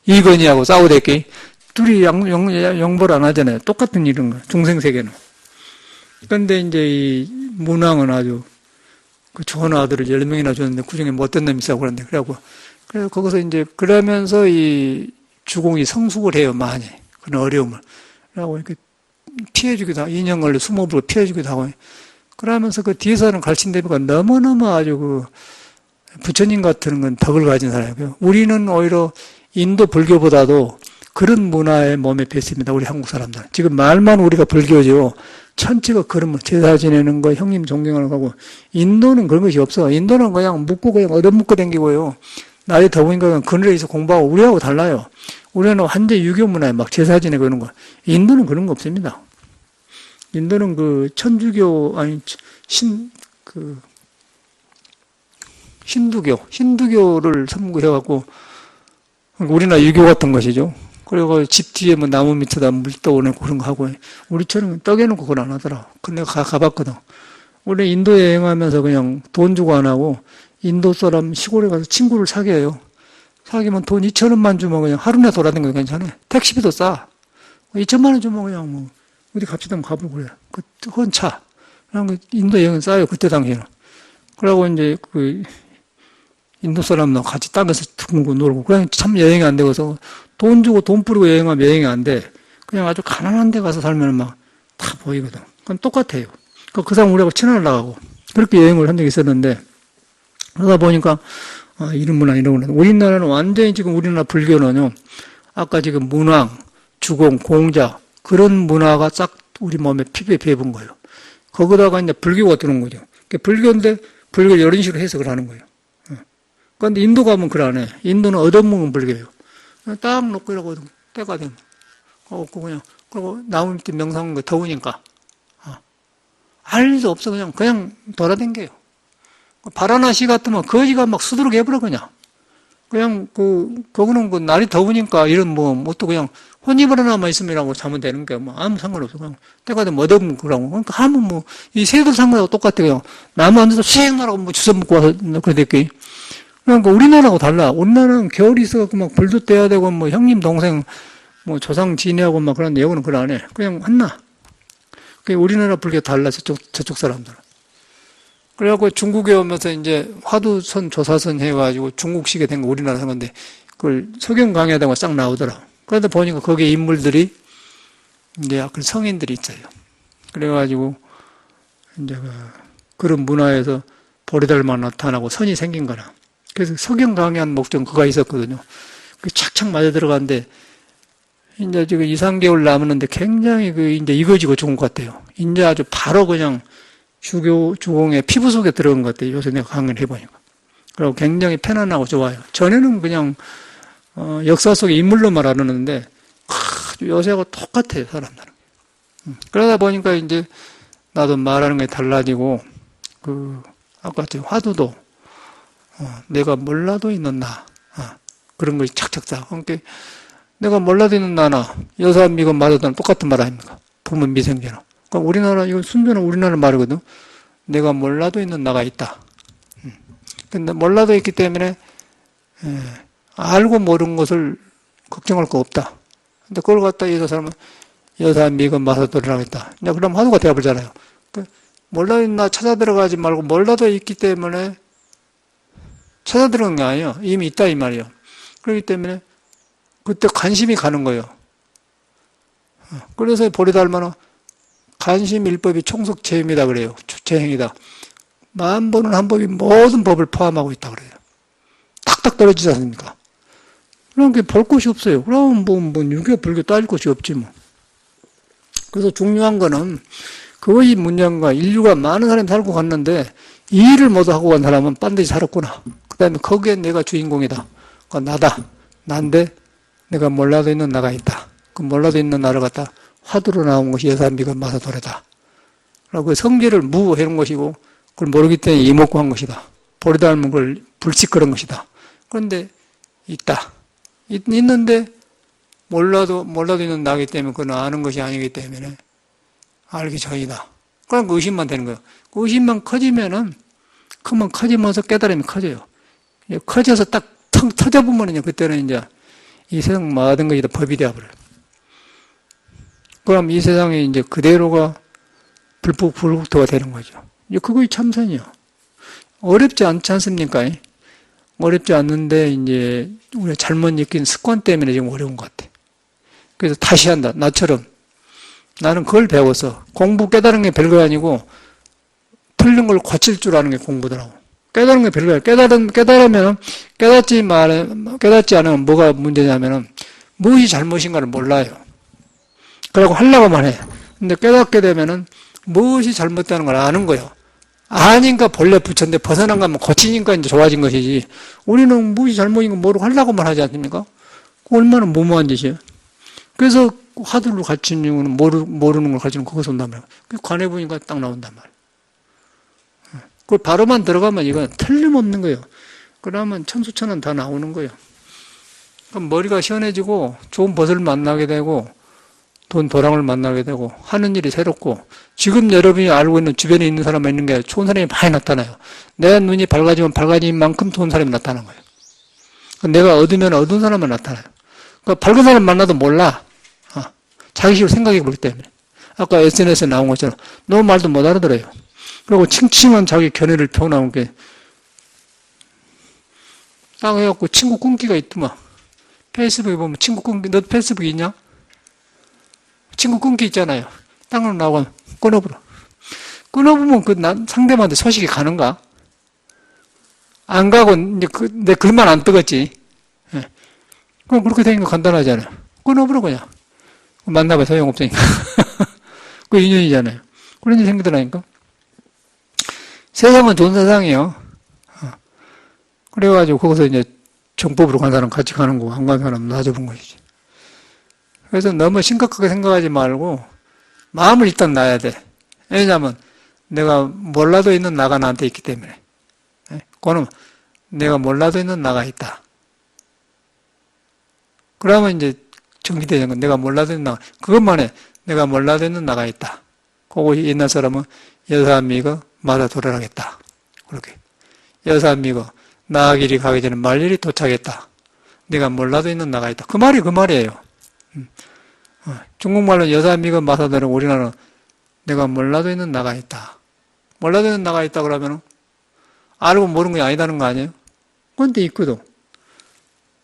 이건희하고 싸우대끼 둘이 영벌 안 하잖아요. 똑같은 일인 거예요. 중생세계는. 그런데 이제 이 문왕은 아주 그 좋은 아들을 10명이나 줬는데 그 중에 못된 놈이 있다고 그러는데 그래서 거기서 이제 그러면서 이 주공이 성숙을 해요. 많이. 그런 어려움을. 그러고 이렇게 피해주기도 하고 2년 걸려 수모부로 피해주기도 하고 그러면서 그 뒤에서는 가르친 대비가 너무너무 아주 부처님 같은 건 덕을 가진 사람이고요. 우리는 오히려 인도 불교보다도 그런 문화에 몸에 뱄습니다. 우리 한국 사람들. 지금 말만 우리가 불교죠. 천체가 그런 제사 지내는 거, 형님 존경하는 거고. 인도는 그런 것이 없어. 인도는 그냥 묻고 그냥 얻어먹고 댕기고요. 날이 더우니까 그냥 그늘에서 공부하고 우리하고 달라요. 우리는 완전 유교 문화에 막 제사 지내고 이런 거. 인도는 그런 거 없습니다. 인도는 천주교, 힌두교를 선구해갖고, 우리나라 유교 같은 것이죠. 그리고 집 뒤에 나무 밑에다 물 떠오내고 그런 거 하고, 우리처럼 떡해놓고 그걸 안 하더라. 근데 내가 가봤거든. 우리 인도 여행하면서 그냥 돈 주고 안 하고, 인도 사람 시골에 가서 친구를 사귀어요. 사귀면 돈 2,000원만 주면 그냥 하루나 돌아다니는 거 괜찮아요. 택시비도 싸. 2천만 원 주면 그냥 뭐 어디 갑시다 하면 가보고 그래. 그 헌차. 그냥 인도 여행은 싸요. 그때 당시에는. 그러고 이제 그 인도 사람과 같이 땅에서 둥고 놀고 그냥 참 여행이 안 되고서 돈 주고 돈 뿌리고 여행하면 여행이 안 돼. 그냥 아주 가난한 데 가서 살면 막 다 보이거든. 그건 똑같아요. 그 사람 우리하고 친하게 나가고 그렇게 여행을 한 적이 있었는데 그러다 보니까 이런 문화 이런 문화. 우리나라는 완전히 지금 우리나라 불교는요. 아까 지금 문왕, 주공, 공자 그런 문화가 싹 우리 몸에 피부에 배분 거예요. 거기다가 이제 불교가 들어온 거죠. 불교인데 불교를 이런 식으로 해석을 하는 거예요. 그런데 인도 가면 그걸 안 해. 인도는 얻어먹은 불교예요. 딱 놓고 이러고 때가 되면 없고 그냥 그리고 나무 밑에 명상하는 거 더우니까 할 일도 없어 그냥 돌아다녀요. 바라나시 같으면 거지가 막 수두룩 해버려 그냥 거기는 그 날이 더우니까 이런 또 그냥 혼입으로나만 있으면라고 자면 되는 게 뭐 아무 상관없어. 그냥 때가 되면 얻어먹는 거라고. 그러니까 하면 이 새들 상관하고 똑같아. 그냥 나무 앉아서 씩 말하고 주워 먹고 와서 그랬겠지. 그러니까 우리나라하고 달라. 우리나라는 겨울이 있어갖고 막 불도 떼야 되고 형님 동생 조상 지내하고 막 그런데 여기는 그걸 안 해. 그냥 한나. 우리나라 불교 달라 저쪽 사람들은. 그래갖고 중국에 오면서 이제 화두선 조사선 해가지고 중국식에 된 거 우리나라 한 건데 그걸 석영 강의하다가 싹 나오더라. 그러다 보니까 거기에 인물들이 이제 약간 성인들이 있어요. 그래가지고 이제 그런 문화에서 보리달마 나타나고 선이 생긴 거라. 그래서 석영 강의한 목적은 그가 있었거든요. 그 착착 맞아 들어가는데 이제 지금 2, 3개월 남았는데 굉장히 이제 익어지고 좋은 것 같아요. 이제 아주 바로 그냥 주공의 피부 속에 들어간 것 같아요. 요새 내가 강의를 해보니까. 그리고 굉장히 편안하고 좋아요. 전에는 그냥, 역사 속의 인물로만 알았는데, 요새하고 똑같아요, 사람들은. 그러다 보니까 이제 나도 말하는 게 달라지고, 아까 화두도, 내가 몰라도 있는 나, 그런 걸 착착 쌓아. 그러니까 내가 몰라도 있는 나나, 여사 미건 맞아도 똑같은 말 아닙니까? 부문 미생제나. 그러니까 우리나라, 이건 순전한 우리나라 말이거든. 내가 몰라도 있는 나가 있다. 근데 몰라도 있기 때문에, 알고 모르는 것을 걱정할 거 없다. 근데 그걸 갖다 여사 미건 맞아도라고 했다. 이제 그럼 화두가 되어버리잖아요. 몰라도 있나 찾아 들어가지 말고 몰라도 있기 때문에 찾아 들어간 게 아니에요. 이미 있다 이 말이에요. 그렇기 때문에 그때 관심이 가는 거예요. 그래서 보리달마는 관심일법이 총석체입니다 그래요. 주체행이다. 만번은 한 법이 모든 법을 포함하고 있다 그래요. 탁탁 떨어지지 않습니까? 그럼 볼 곳이 없어요. 그럼 유교, 불교 따질 곳이 없지 뭐. 그래서 중요한 거는 그의 문양과 인류가 많은 사람이 살고 갔는데 이 일을 모두 하고 간 사람은 반드시 살았구나. 그 다음에 거기에 내가 주인공이다. 그러니까 나다. 난데 내가 몰라도 있는 나가 있다. 그 몰라도 있는 나를 갖다 화두로 나온 것이 여사미건 마사도래다. 라고 성질을 무해놓은 것이고 그걸 모르기 때문에 이목구 한 것이다. 보리닮은 걸 불식거린 것이다. 그런데 있다. 있는데 몰라도 있는 나기 때문에 그건 아는 것이 아니기 때문에 알기 전이다. 그럼 그 의심만 되는 거예요. 그 의심만 커지면은 그만 커지면서 깨달음이 커져요. 커져서 딱 터져보면은요 그때는 이제 이 세상 모든 것이 다 법이 되어버려요. 그럼 이 세상에 이제 그대로가 불국토가 되는 거죠. 그거의 참선이요. 어렵지 않지 않습니까? 어렵지 않는데 이제 우리가 잘못 익힌 습관 때문에 지금 어려운 것 같아. 그래서 다시 한다. 나처럼 나는 그걸 배워서 공부 깨달은 게 별거 아니고 틀린 걸 고칠 줄 아는 게 공부더라고. 깨달은 게 별거야. 깨달으면 깨닫지 않으면 뭐가 문제냐면은 무엇이 잘못인가를 몰라요. 그러고 하려고만 해. 근데 깨닫게 되면은 무엇이 잘못되는 걸 아는 거예요. 아니까 본래 부처인데 벗어난 거면 고치니까 이제 좋아진 것이지. 우리는 무엇이 잘못인 거 모르고 하려고만 하지 않습니까? 얼마나 무모한 짓이에요. 그래서 화두를 가르치는 이유는 모르는 걸 가르치는 거기서 온단 말이에요. 관해 보니까 딱 나온단 말이에요. 그걸 바로만 들어가면 이건 틀림없는 거예요. 그러면 천수천은 다 나오는 거예요. 그럼 머리가 시원해지고 좋은 벗을 만나게 되고 돈 도랑을 만나게 되고 하는 일이 새롭고 지금 여러분이 알고 있는 주변에 있는 사람만 있는 게 아니라 좋은 사람이 많이 나타나요. 내 눈이 밝아지면 밝아진 만큼 좋은 사람이 나타나는 거예요. 내가 어두면 어두운 사람만 나타나요. 그러니까 밝은 사람 만나도 몰라. 자기식으로 생각해 보기 때문에. 아까 SNS에 나온 것처럼 너무 말도 못 알아들어요. 그리고 칭칭한 자기 견해를 표현하는 게 딱 해갖고 친구 끊기가 있더만. 페이스북에 보면 친구 끊기, 너 페이스북 있냐? 친구 끊기 있잖아요. 땅으로 나오면 끊어버려. 끊어보면 상대방한테 소식이 가는가? 안 가고, 이제 내 글만 안 뜨겠지. 예. 그럼 그렇게 되니까 간단하잖아요. 끊어버려, 그냥. 만나봐, 소용없으니까. 그 인연이잖아요. 그런 일이 생기더라니까. 세상은 좋은 세상이에요. 그래가지고 거기서 이제 정법으로 간 사람 같이 가는 거고, 안 간 사람 놔줘본 것이지. 그래서 너무 심각하게 생각하지 말고, 마음을 일단 놔야 돼. 왜냐면, 내가 몰라도 있는 나가 나한테 있기 때문에. 그거는 내가 몰라도 있는 나가 있다. 그러면 이제 정리되는 건 내가 몰라도 있는 나가, 그것만 해. 내가 몰라도 있는 나가 있다. 그거 옛날 사람은 여사 믿어 마다 돌아가겠다. 그렇게. 여사 믿어 나아 길이 가기 전에 말일이 도착했다. 내가 몰라도 있는 나가 있다. 그 말이 그 말이에요. 중국말로 여사 믿어 마다 돌아가는 우리나라는 내가 몰라도 있는 나가 있다. 몰라도 있는 나가 있다 그러면 알고 모르는 게 아니다는 거 아니에요? 그런데 있거든.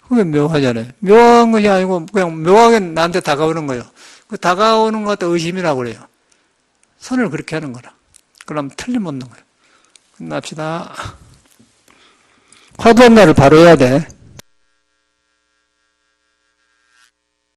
그게 묘하잖아요. 묘한 것이 아니고 그냥 묘하게 나한테 다가오는 거예요. 그 다가오는 것 같다 의심이라고 그래요. 선을 그렇게 하는 거라. 그럼 틀림없는 거예요. 끝납시다. 화두한 날을 바로 해야 돼.